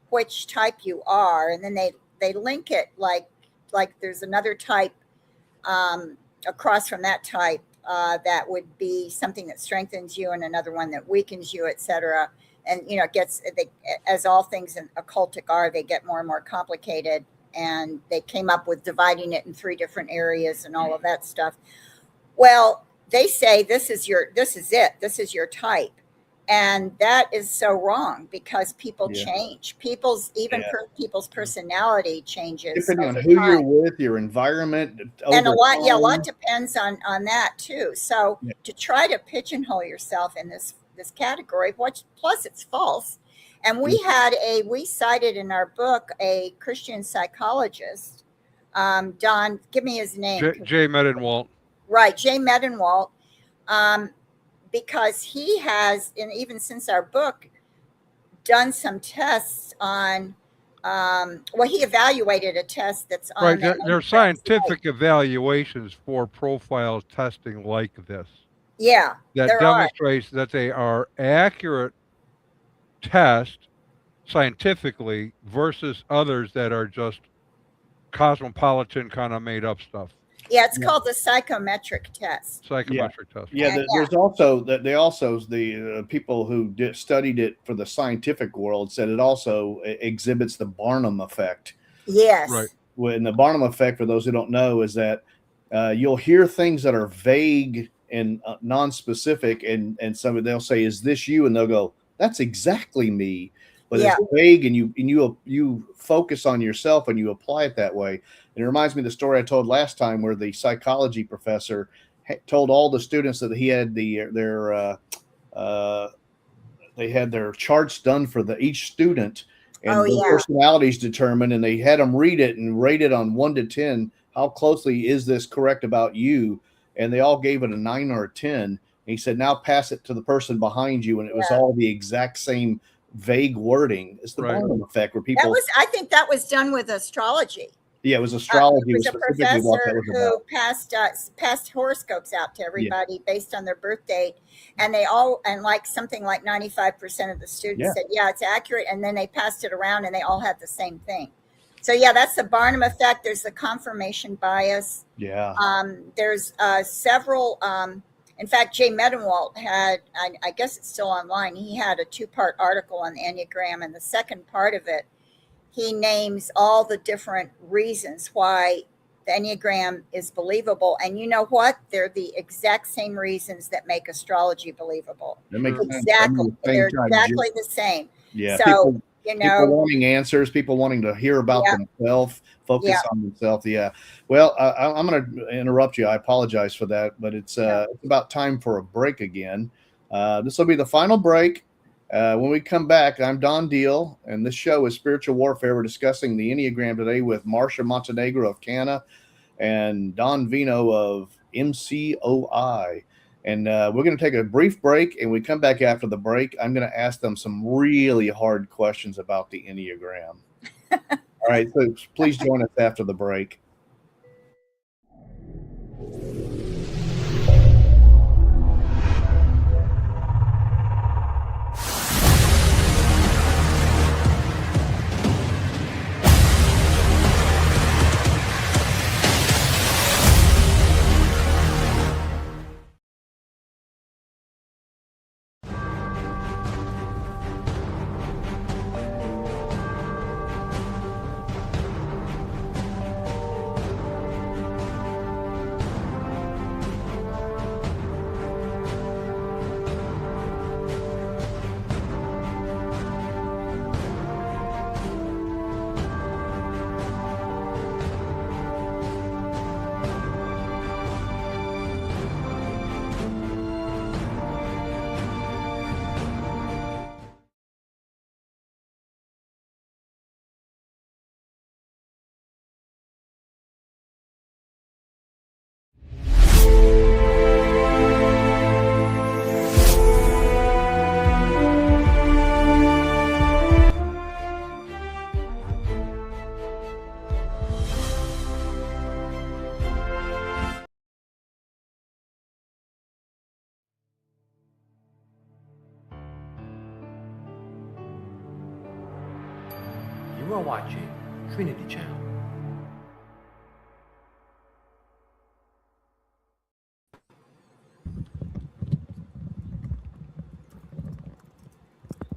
which type you are, and then they link it like there's another type across from that type that would be something that strengthens you, and another one that weakens you, etc. And you know, as all things in occultic are, they get more and more complicated. And they came up with dividing it in 3 different areas and all of that stuff. Well, they say this is your type. And that is so wrong, because people change. People's personality changes. Depending on who you're with, your environment. And a lot depends on that too. So to try to pigeonhole yourself in this category, plus it's false. And we cited in our book a Christian psychologist, Don, give me his name. Jay Medenwalt. Right, Jay Medenwalt, because he has, and even since our book, done some tests on, he evaluated a test that's on. Right, there are scientific evaluations for profile testing like this. Yeah, that demonstrates that they are accurate tests scientifically versus others that are just cosmopolitan kind of made up stuff. Yeah, it's called the psychometric test. Psychometric test. Yeah, there's also the people who studied it for the scientific world said it also exhibits the Barnum effect. Yes. Right. And the Barnum effect, for those who don't know, is that you'll hear things that are vague and non-specific, and somebody, they'll say, "Is this you?" And they'll go, "That's exactly me." but Yeah. it's vague, and you focus on yourself and you apply it that way. And it reminds me of the story I told last time, where the psychology professor told all the students that he had they had their charts done for each student, Oh, and their yeah. personalities determined, and they had them read it and rate it on 1 to 10. How closely is this correct about you? And they all gave it a 9 or a 10. And he said, now pass it to the person behind you. And it was all the exact same vague wording. It's the Right. Barnum effect, where That people, was, I think that was done with astrology. yeah, it was astrology It was was a specifically what that professor was who passed horoscopes out to everybody based on their birth date, and they all, and like something like 95% of the students said, yeah, it's accurate, and then they passed it around, and they all had the same thing. So yeah, that's the Barnum effect. There's the confirmation bias. Yeah. There's several. In fact, Jay Medenwalt had, I guess it's still online. He had a 2-part article on the Enneagram, and the second part of it, he names all the different reasons why the Enneagram is believable. And you know what? They're the exact same reasons that make astrology believable. That makes sense. Exactly. They're exactly the same. Yeah. So, people wanting answers, people wanting to hear about themselves, focus on themselves. Yeah. Well, I'm going to interrupt you. I apologize for that, but it's about time for a break again. This will be the final break. When we come back, I'm Don Deal, and this show is Spiritual Warfare. We're discussing the Enneagram today with Marcia Montenegro of Canna and Don Veinot of MCOI. And we're going to take a brief break, and we come back after the break. I'm going to ask them some really hard questions about the Enneagram. All right, so please join us after the break. You are watching Trinity Channel.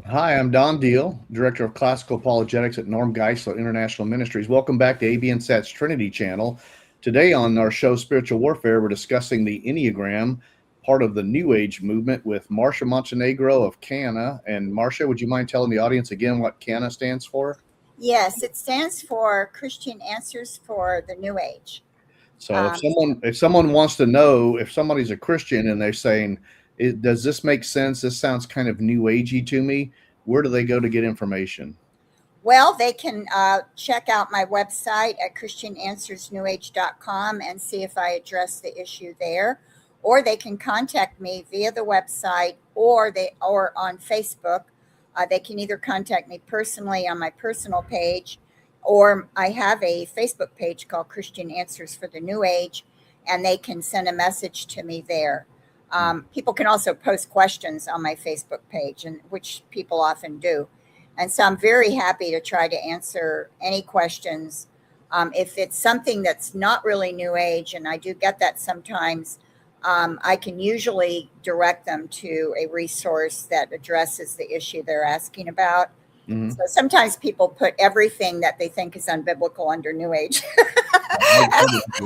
Hi, I'm Don Deal, Director of Classical Apologetics at Norm Geisler International Ministries. Welcome back to ABNSAT's Trinity Channel. Today on our show, Spiritual Warfare, we're discussing the Enneagram, part of the New Age movement, with Marcia Montenegro of Canna. And Marcia, would you mind telling the audience again what Canna stands for? Yes, it stands for Christian Answers for the New Age. So if someone wants to know, if somebody's a Christian and they're saying, does this make sense? This sounds kind of new agey to me. Where do they go to get information? Well, they can check out my website at christiananswersnewage.com and see if I address the issue there, or they can contact me via the website or on Facebook. They can either contact me personally on my personal page, or I have a Facebook page called Christian Answers for the New Age, and they can send a message to me there. People can also post questions on my Facebook page, and which people often do. And so I'm very happy to try to answer any questions. If it's something that's not really New Age, and I do get that sometimes, I can usually direct them to a resource that addresses the issue they're asking about. Mm-hmm. So sometimes people put everything that they think is unbiblical under New Age.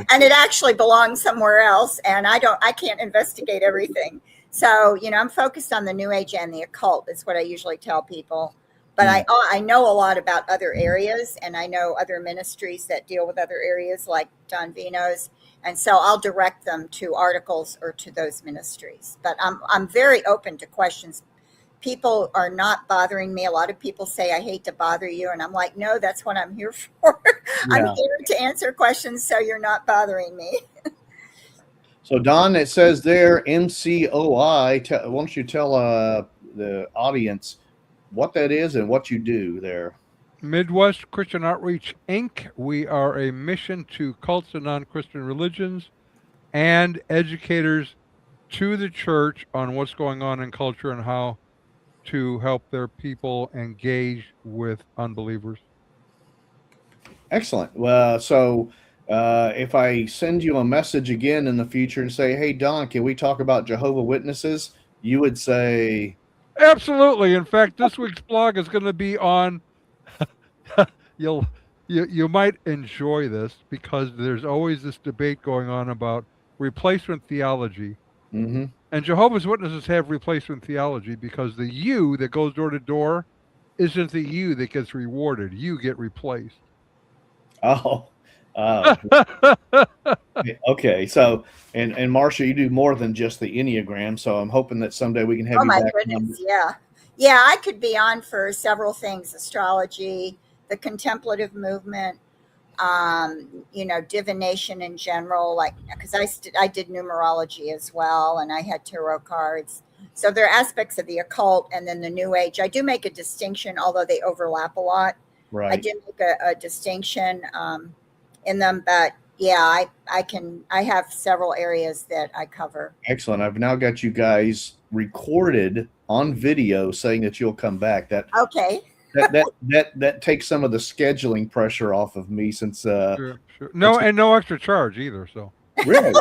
And it actually belongs somewhere else. And I can't investigate everything. So, I'm focused on the New Age and the occult is what I usually tell people. But I know a lot about other areas, and I know other ministries that deal with other areas like Don Veinot's, and so I'll direct them to articles or to those ministries. But I'm very open to questions. People are not bothering me. A lot of people say, I hate to bother you. And I'm like, no, that's what I'm here for. I'm Yeah. here to answer questions so you're not bothering me. So Don, it says there MCOI. Why don't you tell the audience what that is and what you do there? Midwest Christian Outreach, Inc. We are a mission to cults and non-Christian religions and educators to the church on what's going on in culture and how to help their people engage with unbelievers. Excellent. Well, so if I send you a message again in the future and say, hey, Don, can we talk about Jehovah Witnesses? You would say, Absolutely. In fact, this week's blog is going to be on. You might enjoy this because there's always this debate going on about replacement theology. mm-hmm. And Jehovah's Witnesses have replacement theology because the you that goes door to door isn't the you that gets rewarded. You get replaced. Oh, okay. So, and Marcia, you do more than just the Enneagram. So I'm hoping that someday we can have Oh you my back. goodness, yeah. Yeah, I could be on for several things: astrology, the contemplative movement, divination in general, like, because I did numerology as well, and I had tarot cards. So there are aspects of the occult and then the new age. I do make a distinction, although they overlap a lot. Right. I did make a distinction in them, but yeah, I have several areas that I cover. Excellent. I've now got you guys recorded on video saying that you'll come back. Okay. That takes some of the scheduling pressure off of me since Sure. No, and no extra charge either. So really,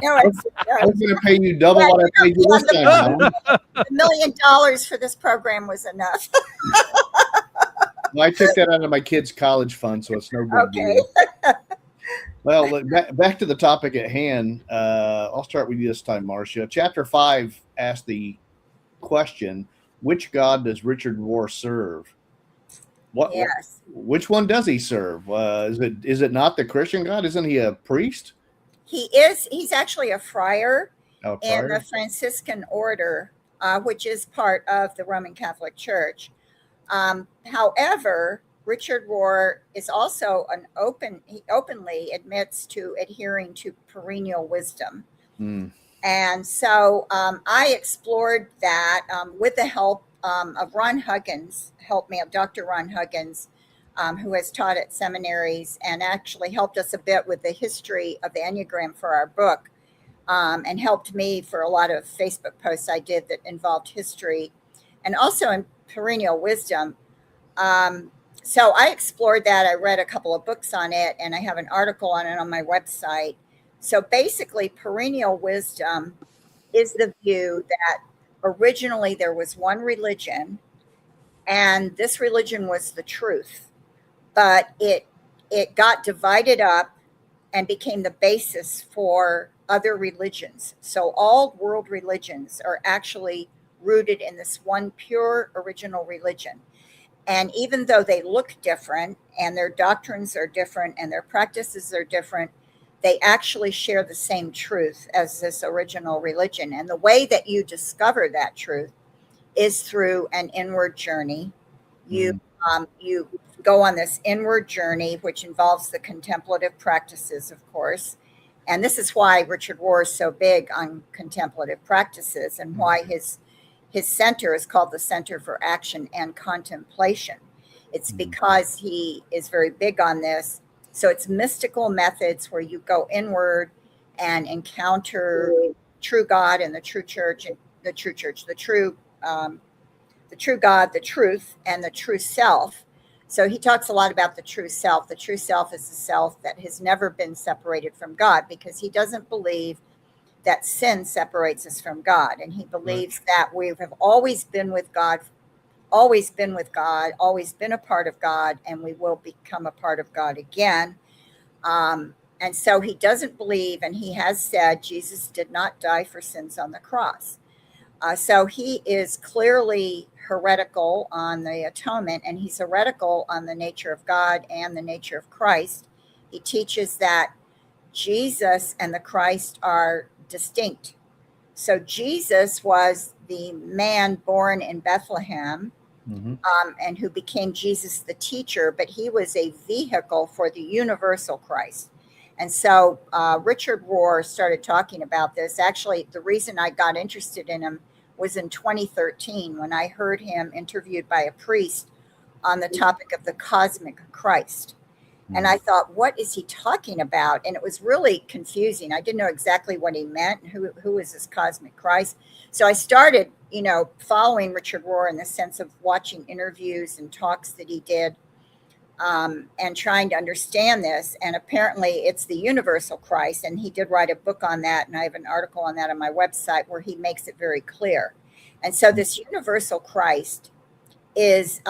No, I was going to pay you double what I paid you this time. $1 million for this program was enough. Well, I took that out of my kids' college fund, so it's no big deal. Well, look, back to the topic at hand. I'll start with you this time, Marcia. Chapter 5 asked the question, which God does Richard Rohr serve? Yes. Which one does he serve? Is it not the Christian God? Isn't he a priest? He is. He's actually a friar in the Friar? Franciscan order, which is part of the Roman Catholic Church. However, Richard Rohr is also he openly admits to adhering to perennial wisdom. And so I explored that with the help of Ron Huggins, Dr. Ron Huggins, who has taught at seminaries and actually helped us a bit with the history of the Enneagram for our book, and helped me for a lot of Facebook posts I did that involved history and also in perennial wisdom. So I explored that. I read a couple of books on it, and I have an article on it on my website. So basically, perennial wisdom is the view that originally there was one religion, and this religion was the truth, but it got divided up and became the basis for other religions. So all world religions are actually rooted in this one pure original religion. And even though they look different and their doctrines are different and their practices are different, they actually share the same truth as this original religion. And the way that you discover that truth is through an inward journey. You go on this inward journey, which involves the contemplative practices, of course. And this is why Richard Rohr is so big on contemplative practices and why his center is called the Center for Action and Contemplation. It's because he is very big on this. So it's mystical methods where you go inward and encounter true God and the true church, the true God, the truth, and the true self. So he talks a lot about the true self. The true self is the self that has never been separated from God, because he doesn't believe that sin separates us from God. And he believes that we have always been with God, always been a part of God, and we will become a part of God again. And so he doesn't believe, and he has said, Jesus did not die for sins on the cross. So he is clearly heretical on the atonement, and he's heretical on the nature of God and the nature of Christ. He teaches that Jesus and the Christ are distinct. So Jesus was the man born in Bethlehem, and who became Jesus the teacher, but he was a vehicle for the universal Christ. And so Richard Rohr started talking about this. Actually, the reason I got interested in him was in 2013 when I heard him interviewed by a priest on the topic of the cosmic Christ. And I thought, what is he talking about? And it was really confusing. I didn't know exactly what he meant. Who is this cosmic Christ? So I started, following Richard Rohr in the sense of watching interviews and talks that he did, and trying to understand this. And apparently it's the universal Christ. And he did write a book on that. And I have an article on that on my website where he makes it very clear. And so this universal Christ is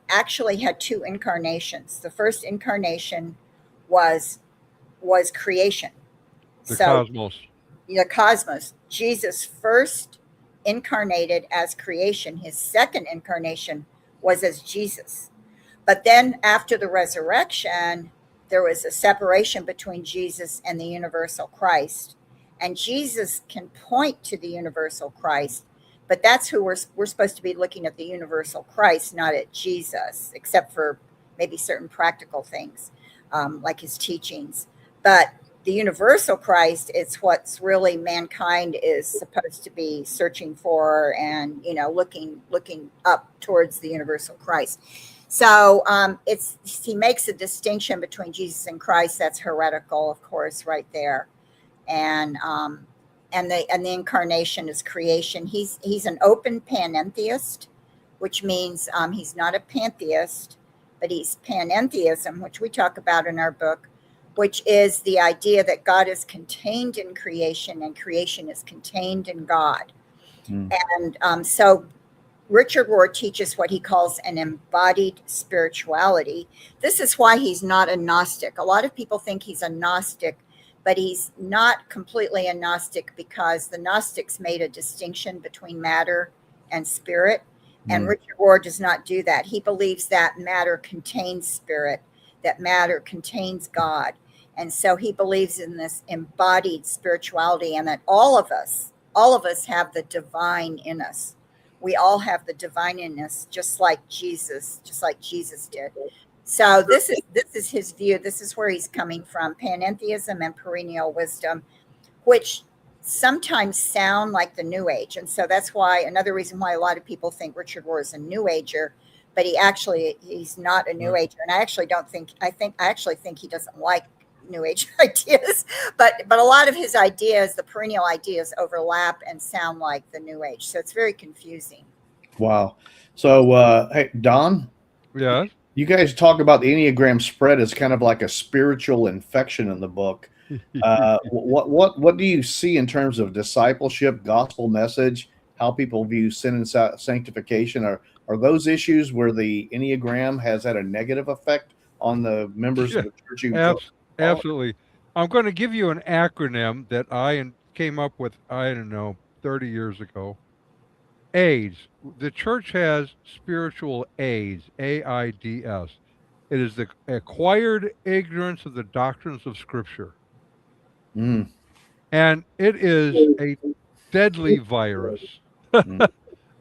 actually had two incarnations. The first incarnation was creation. The cosmos. The cosmos. Jesus first incarnated as creation. His second incarnation was as Jesus. But then after the resurrection, there was a separation between Jesus and the universal Christ. And Jesus can point to the universal Christ, but that's who we're supposed to be looking at, the universal Christ, not at Jesus, except for maybe certain practical things, like his teachings. But the universal Christ, it's what's really mankind is supposed to be searching for, and looking up towards the universal Christ. So he makes a distinction between Jesus and Christ. That's heretical, of course, right there. And the incarnation is creation. He's an open panentheist, which means he's not a pantheist, but he's panentheism, which we talk about in our book, which is the idea that God is contained in creation and creation is contained in God. And so Richard Rohr teaches what he calls an embodied spirituality. This is why he's not a Gnostic. A lot of people think he's a Gnostic, but he's not completely a Gnostic, because the Gnostics made a distinction between matter and spirit. And Richard Rohr does not do that. He believes that matter contains spirit, that matter contains God. And so he believes in this embodied spirituality, and that all of us have the divine in us. We all have the divine in us, just like Jesus did. So this is his view. This is where he's coming from: panentheism and perennial wisdom, which sometimes sound like the New Age. And so that's why, another reason why a lot of people think Richard Rohr is a New Ager, but he's not a New Ager. And I actually think he doesn't like New Age ideas, but a lot of his ideas, the perennial ideas, overlap and sound like the New Age. So it's very confusing. Wow. So, hey, Don? Yes? You guys talk about the Enneagram spread as kind of like a spiritual infection in the book. What do you see in terms of discipleship, gospel message, how people view sin and sanctification? Are those issues where the Enneagram has had a negative effect on the members of the church? Absolutely. I'm going to give you an acronym that I came up with, 30 years ago. AIDS. The church has spiritual AIDS, AIDS. It is the acquired ignorance of the doctrines of Scripture. And it is a deadly virus. And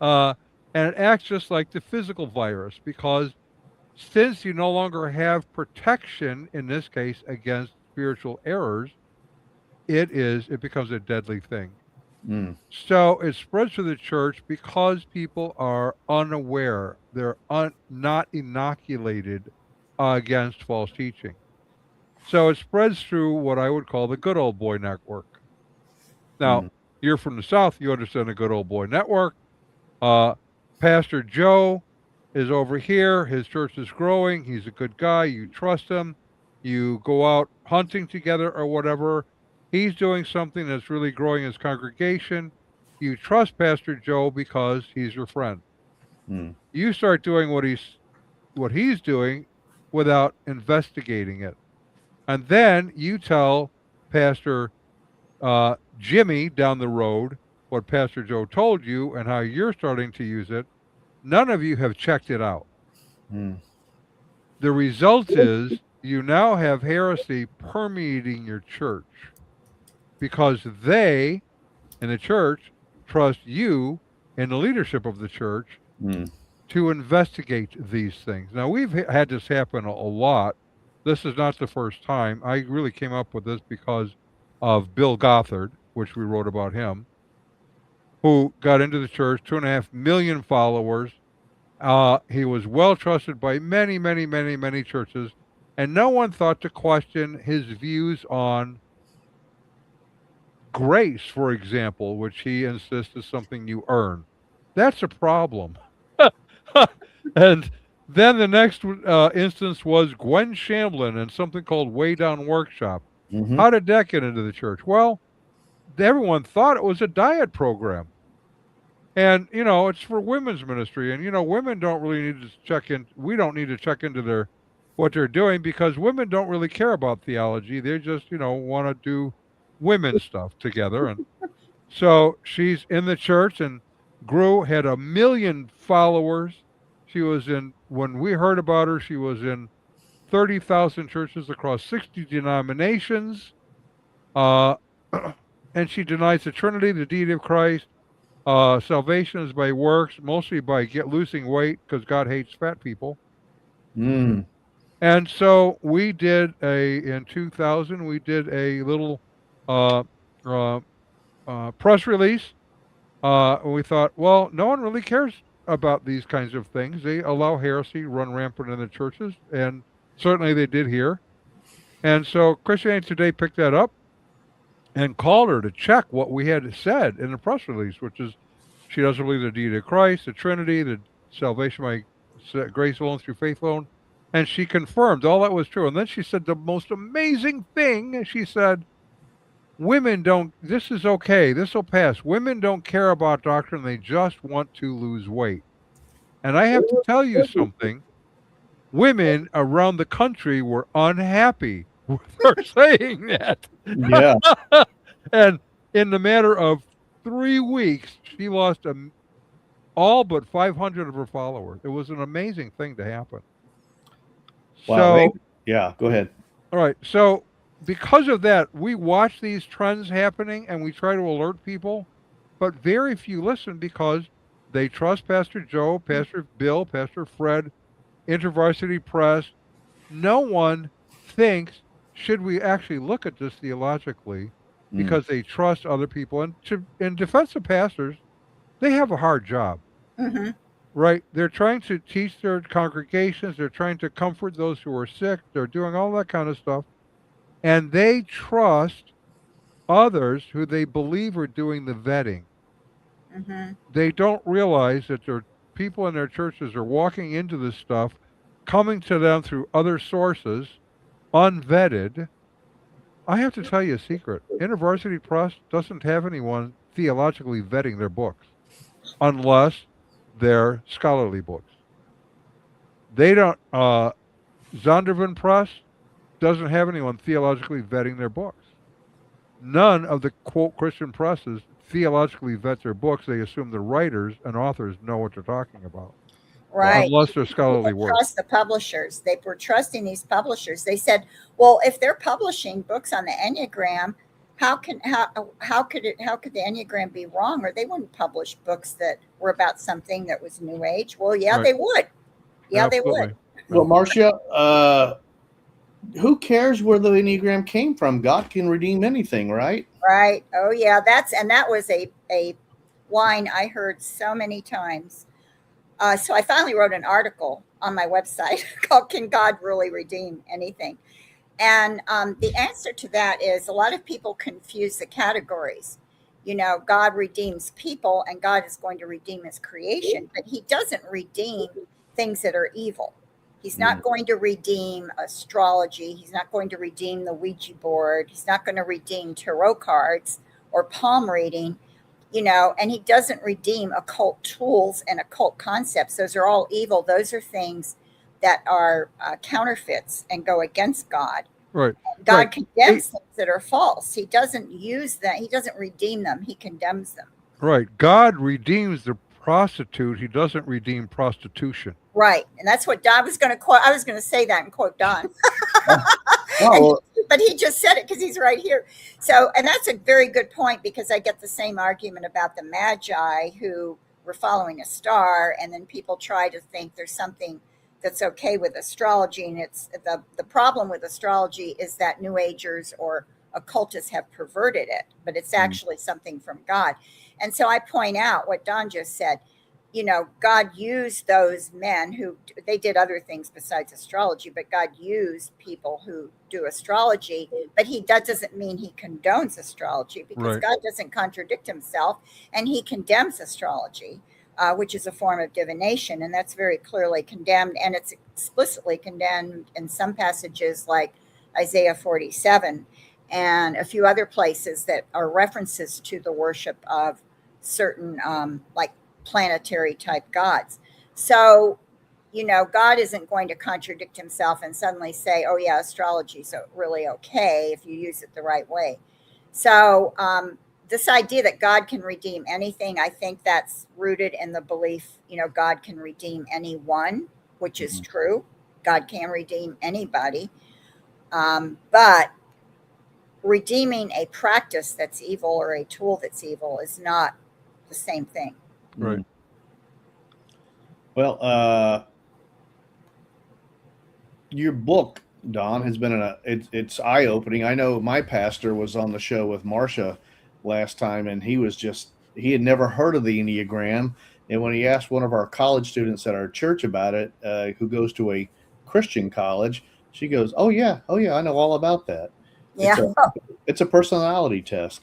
it acts just like the physical virus, because since you no longer have protection, in this case, against spiritual errors, it becomes a deadly thing. So it spreads through the church because people are unaware. They're not inoculated against false teaching. So it spreads through what I would call the good old boy network. Now, you're from the South, you understand the good old boy network. Pastor Joe is over here. His church is growing. He's a good guy. You trust him. You go out hunting together or whatever. He's doing something that's really growing his congregation. You trust Pastor Joe because he's your friend. You start doing what he's doing without investigating it. And then you tell Pastor Jimmy down the road what Pastor Joe told you and how you're starting to use it, none of you have checked it out. Mm. The result is you now have heresy permeating your church because they in the church trust you and the leadership of the church Mm. to investigate these things. Now, we've had this happen a lot. This is not the first time. I really came up with this because of Bill Gothard, which we wrote about him, who got into the church, 2.5 million followers. He was well trusted by many, many, many, many churches, and no one thought to question his views on grace, for example, which he insists is something you earn. That's a problem. And then the next instance was Gwen Shamblin and something called Way Down Workshop. Mm-hmm. How did that get into the church? Well, everyone thought it was a diet program. And, it's for women's ministry. And, women don't really need to check in. We don't need to check into what they're doing because women don't really care about theology. They just, want to do women's stuff together. And so she's in the church and had 1 million followers. She was when we heard about her, she was in 30,000 churches across 60 denominations. And she denies the Trinity, the deity of Christ. Salvation is by works, mostly by losing weight because God hates fat people. Mm. And so we did in 2000, we did a little press release. We thought, well, no one really cares about these kinds of things. They allow heresy run rampant in the churches, and certainly they did here. And so Christianity Today picked that up and called her to check what we had said in the press release, which is she doesn't believe the deity of Christ, the Trinity, the salvation by grace alone through faith alone. And she confirmed all that was true. And then she said the most amazing thing. She said, women don't, this is okay. This will pass. Women don't care about doctrine. They just want to lose weight. And I have to tell you something. Women around the country were unhappy with her saying that. Yeah. And in the matter of 3 weeks, she lost all but 500 of her followers. It was an amazing thing to happen. Wow. So, Yeah, go ahead. all right. So, because of that, we watch these trends happening and we try to alert people, but very few listen because they trust Pastor Joe, Pastor Bill, Pastor Fred, InterVarsity Press. No one thinks, should we actually look at this theologically, because they trust other people. And in defense of pastors, they have a hard job. Mm-hmm. Right? They're trying to teach their congregations. They're trying to comfort those who are sick. They're doing all that kind of stuff. And they trust others who they believe are doing the vetting. Mm-hmm. They don't realize that their people in their churches are walking into this stuff, coming to them through other sources, unvetted. I have to tell you a secret. InterVarsity Press doesn't have anyone theologically vetting their books unless they're scholarly books. They don't, Zondervan Press doesn't have anyone theologically vetting their books. None of the, quote, Christian presses theologically vet their books. They assume the writers and authors know what they're talking about. Right. Unless they're scholarly work. Trust the publishers. They were trusting these publishers. They said, well, if they're publishing books on the Enneagram, how could the Enneagram be wrong? Or they wouldn't publish books that were about something that was New Age. Well, yeah, right. They would. Yeah, absolutely. They would. Well, Marcia, who cares where the Enneagram came from? God can redeem anything, right? Right. Oh, yeah. That was a line I heard so many times. So I finally wrote an article on my website called "Can God Really Redeem Anything?" And the answer to that is a lot of people confuse the categories. God redeems people and God is going to redeem his creation, but he doesn't redeem things that are evil. He's not going to redeem astrology. He's not going to redeem the Ouija board. He's not going to redeem tarot cards or palm reading. And he doesn't redeem occult tools and occult concepts. Those are all evil. Those are things that are counterfeits and go against God. Right. God condemns things that are false. He doesn't use that. He doesn't redeem them. He condemns them. Right. God redeems the prostitute. He doesn't redeem prostitution. Right. And that's what Don was going to quote. I was going to say that and quote Don. Well, But he just said it because he's right here. So, and that's a very good point, because I get the same argument about the Magi who were following a star, and then people try to think there's something that's okay with astrology. And it's the problem with astrology is that New Agers or occultists have perverted it, but it's actually something from God. And so I point out what Don just said. God used those men who they did other things besides astrology, but God used people who do astrology. But that doesn't mean he condones astrology, because Right. God doesn't contradict himself, and he condemns astrology, which is a form of divination. And that's very clearly condemned. And it's explicitly condemned in some passages like Isaiah 47 and a few other places that are references to the worship of certain, like planetary type gods. So, God isn't going to contradict himself and suddenly say, oh, yeah, astrology is really okay if you use it the right way. So, this idea that God can redeem anything, I think that's rooted in the belief, God can redeem anyone, which is true. God can redeem anybody. But redeeming a practice that's evil or a tool that's evil is not the same thing. Right. Well, your book, Don, has been it's eye opening. I know my pastor was on the show with Marcia last time, and he had never heard of the Enneagram. And when he asked one of our college students at our church about it, who goes to a Christian college, she goes, oh yeah, I know all about that. Yeah. It's a personality test.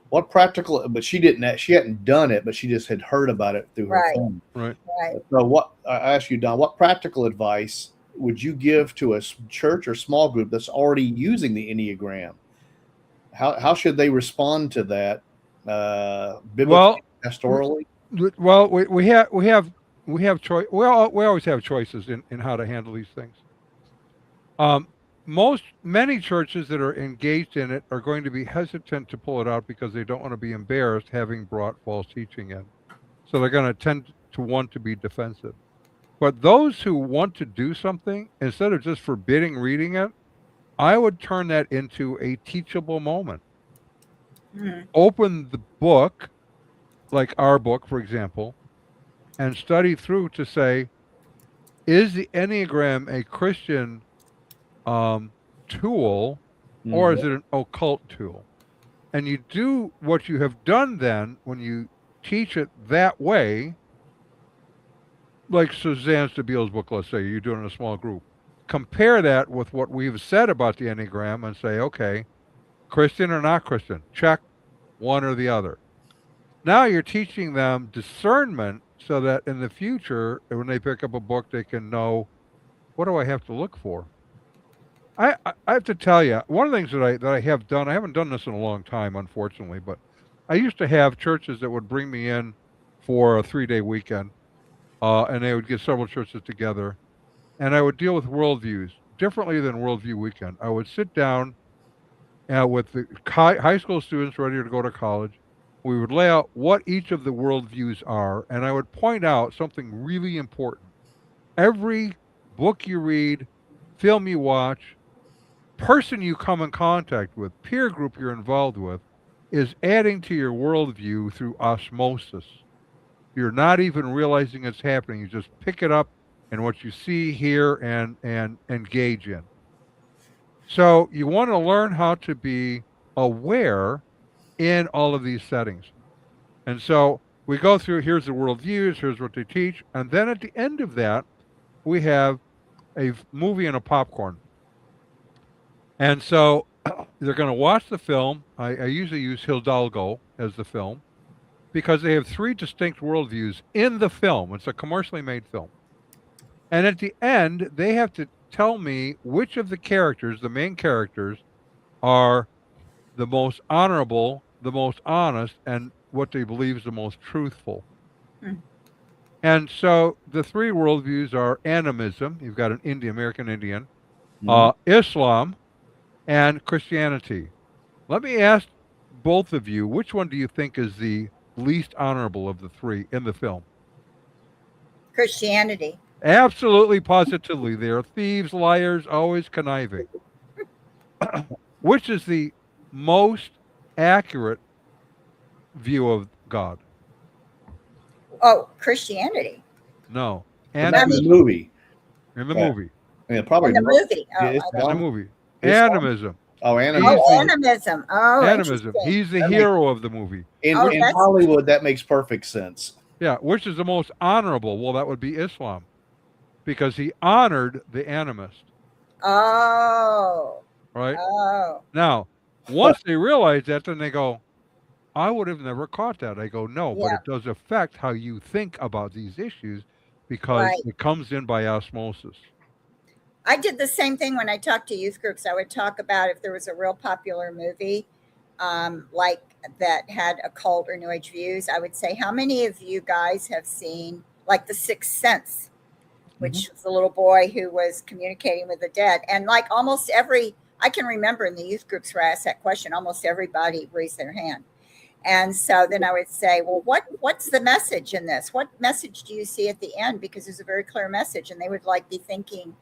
What practical? But she hadn't done it, but she just had heard about it through her Right. phone. Right. Right. So I ask you, Don, what practical advice would you give to a church or small group that's already using the Enneagram? How should they respond to that, biblically, pastorally? Well, we have choice. We always have choices in how to handle these things. Many churches that are engaged in it are going to be hesitant to pull it out because they don't want to be embarrassed having brought false teaching in. So they're going to tend to want to be defensive. But those who want to do something, instead of just forbidding reading it, I would turn that into a teachable moment. Open the book, like our book, for example, and study through to say, is the Enneagram a Christian tool, or is it an occult tool? And you do what you have done then when you teach it that way, like Suzanne Stabile's book, let's say, you're doing it in a small group. Compare that with what we've said about the Enneagram and say, okay, Christian or not Christian, check one or the other. Now you're teaching them discernment so that in the future, when they pick up a book, they can know, what do I have to look for? I have to tell you, one of the things that I have done, I haven't done this in a long time, unfortunately, but I used to have churches that would bring me in for a 3-day weekend, and they would get several churches together, and I would deal with worldviews differently than Worldview Weekend. I would sit down with the high school students ready to go to college. We would lay out what each of the worldviews are, and I would point out something really important. Every book you read, film you watch, person you come in contact with, peer group you're involved with, is adding to your worldview through osmosis. You're not even realizing it's happening. You just pick it up and what you see, hear, and engage in. So you want to learn how to be aware in all of these settings. And so we go through, here's the worldviews, here's what they teach, and then at the end of that, we have a movie and a popcorn. And so they're going to watch the film. I usually use Hidalgo as the film because they have 3 distinct worldviews in the film. It's a commercially made film. And at the end, they have to tell me which of the characters, the main characters, are the most honorable, the most honest, and what they believe is the most truthful. And so the 3 worldviews are animism. You've got an American Indian, Islam, and Christianity. Let me ask both of you, which one do you think is the least honorable of the three in the film? Christianity. Absolutely, positively. They are thieves, liars, always conniving. Which is the most accurate view of God? Oh, Christianity. No. But not in the Animism. movie. In the Yeah. movie. Yeah, probably In the not. movie. Yeah, Oh, it's I In the Islam. movie. Islam? Animism. Oh, He's animism. Oh, the animism. Oh, animism. interesting. He's the That makes- hero of the movie. In, Oh, in that's Hollywood, that makes perfect sense. Yeah, which is the most honorable? Well, that would be Islam, because he honored the animist, Oh, right? oh, Now, once they realize that, then they go, I would have never caught that. I go, no, but yeah, it does affect how you think about these issues because right. it comes in by osmosis. I did the same thing when I talked to youth groups. I would talk about if there was a real popular movie, like that had occult or New Age views. I would say, how many of you guys have seen like The Sixth Sense, which was the little boy who was communicating with the dead? And like almost every, I can remember in the youth groups where I asked that question, almost everybody raised their hand. And so then I would say, well, what's the message in this? What message do you see at the end? Because there's a very clear message. And they would like be thinking,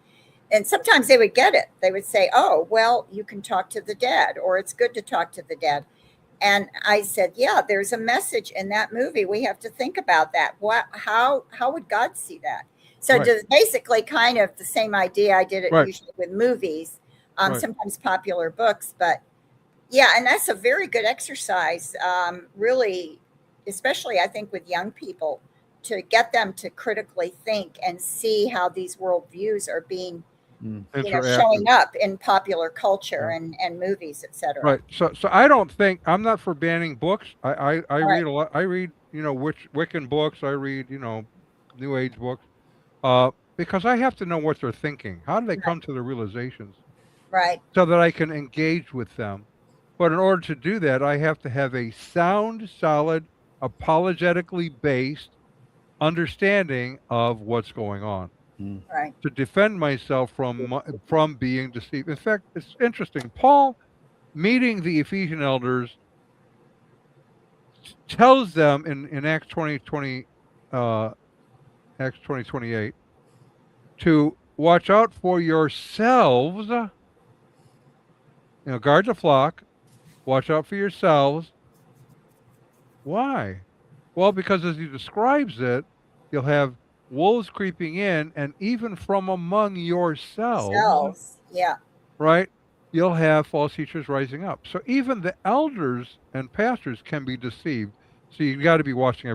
and sometimes they would get it. They would say, oh, well, you can talk to the dead, or it's good to talk to the dead. And I said, yeah, there's a message in that movie. We have to think about that. How would God see that? So Right. just basically kind of the same idea. I did it Right. usually with movies, Right. sometimes popular books, but yeah, and that's a very good exercise, really, especially I think with young people, to get them to critically think and see how these worldviews are being, Interactive. showing up in popular culture Yeah. and movies, etc. Right. So I don't think I'm not for banning books. I Right. read a lot. I read Wiccan books. I read New Age books. Because I have to know what they're thinking. How do they come to the realizations Right. so that I can engage with them? But in order to do that, I have to have a sound, solid, apologetically based understanding of what's going on Right. to defend myself from being deceived. In fact, it's interesting. Paul, meeting the Ephesian elders, tells them in Acts 20:28 to watch out for yourselves. Guard the flock. Watch out for yourselves. Why? Well, because as he describes it, you'll have wolves creeping in, and even from among yourselves, Cells. Yeah. right? You'll have false teachers rising up. So even the elders and pastors can be deceived. So you got to be watching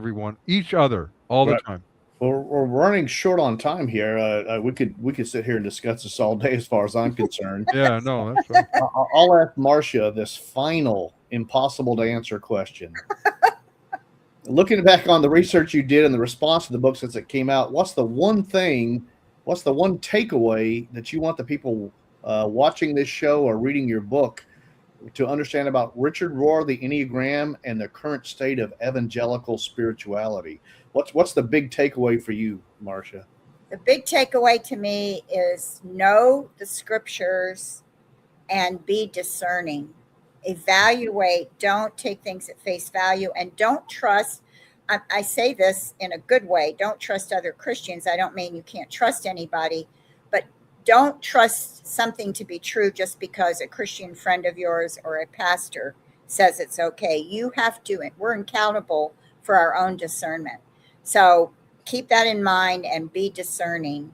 each other all the Right. time. We're running short on time here. We could sit here and discuss this all day, as far as I'm concerned. Yeah, no, that's right. I'll ask Marcia this final, impossible to answer question. Looking back on the research you did and the response to the book since it came out, what's the one takeaway that you want the people watching this show or reading your book to understand about Richard Rohr, the Enneagram, and the current state of evangelical spirituality? What's the big takeaway for you, Marcia? The big takeaway to me is know the scriptures and be discerning. Evaluate, don't take things at face value, and don't trust. I say this in a good way, don't trust other Christians. I don't mean you can't trust anybody, but don't trust something to be true just because a Christian friend of yours or a pastor says it's okay. You have to, and we're accountable for our own discernment. So keep that in mind and be discerning,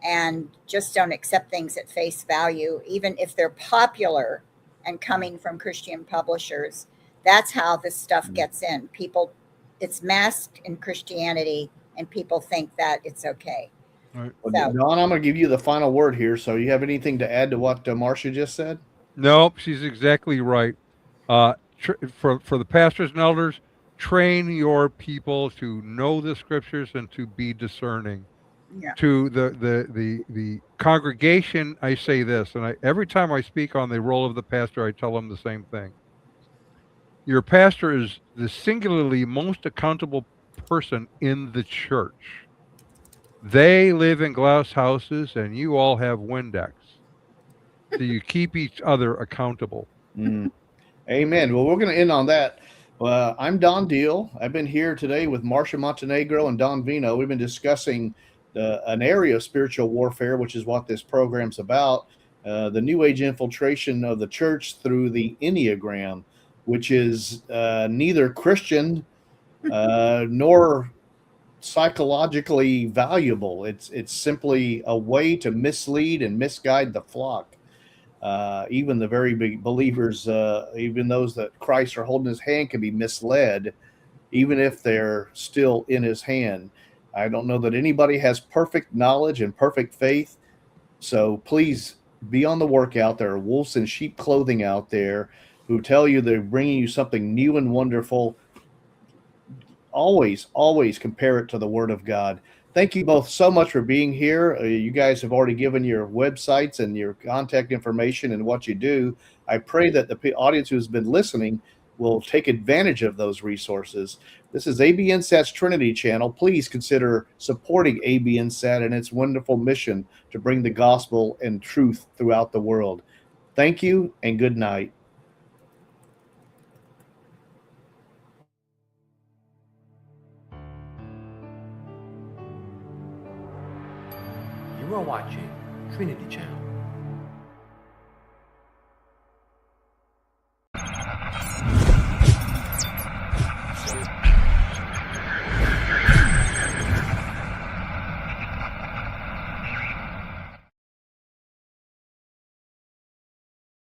and just don't accept things at face value, even if they're popular and coming from Christian publishers. That's how this stuff gets in. People, it's masked in Christianity, and people think that it's okay. Right. Well, So- Don, I'm going to give you the final word here. So you have anything to add to what Marcia just said? Nope, she's exactly right. For the pastors and elders, train your people to know the scriptures and to be discerning. Yeah. To the congregation, I say this, and every time I speak on the role of the pastor, I tell them the same thing. Your pastor is the singularly most accountable person in the church. They live in glass houses, and you all have Windex. So you keep each other accountable. Amen. Well, we're going to end on that. Well, I'm Don Deal. I've been here today with Marcia Montenegro and Don Veinot. We've been discussing an area of spiritual warfare, which is what this program's about. The New Age infiltration of the church through the Enneagram, which is neither Christian nor psychologically valuable. It's simply a way to mislead and misguide the flock. Even the very big believers, even those that Christ are holding his hand, can be misled, even if they're still in his hand. I don't know that anybody has perfect knowledge and perfect faith. So please be on the workout. There are wolves in sheep clothing out there who tell you they're bringing you something new and wonderful. Always compare it to the Word of God. Thank you both so much for being here. You guys have already given your websites and your contact information and what you do. I pray that the audience who's been listening will take advantage of those resources. This is ABNSAT's Trinity Channel. Please consider supporting ABNSAT and its wonderful mission to bring the gospel and truth throughout the world. Thank you and good night. You are watching Trinity Channel.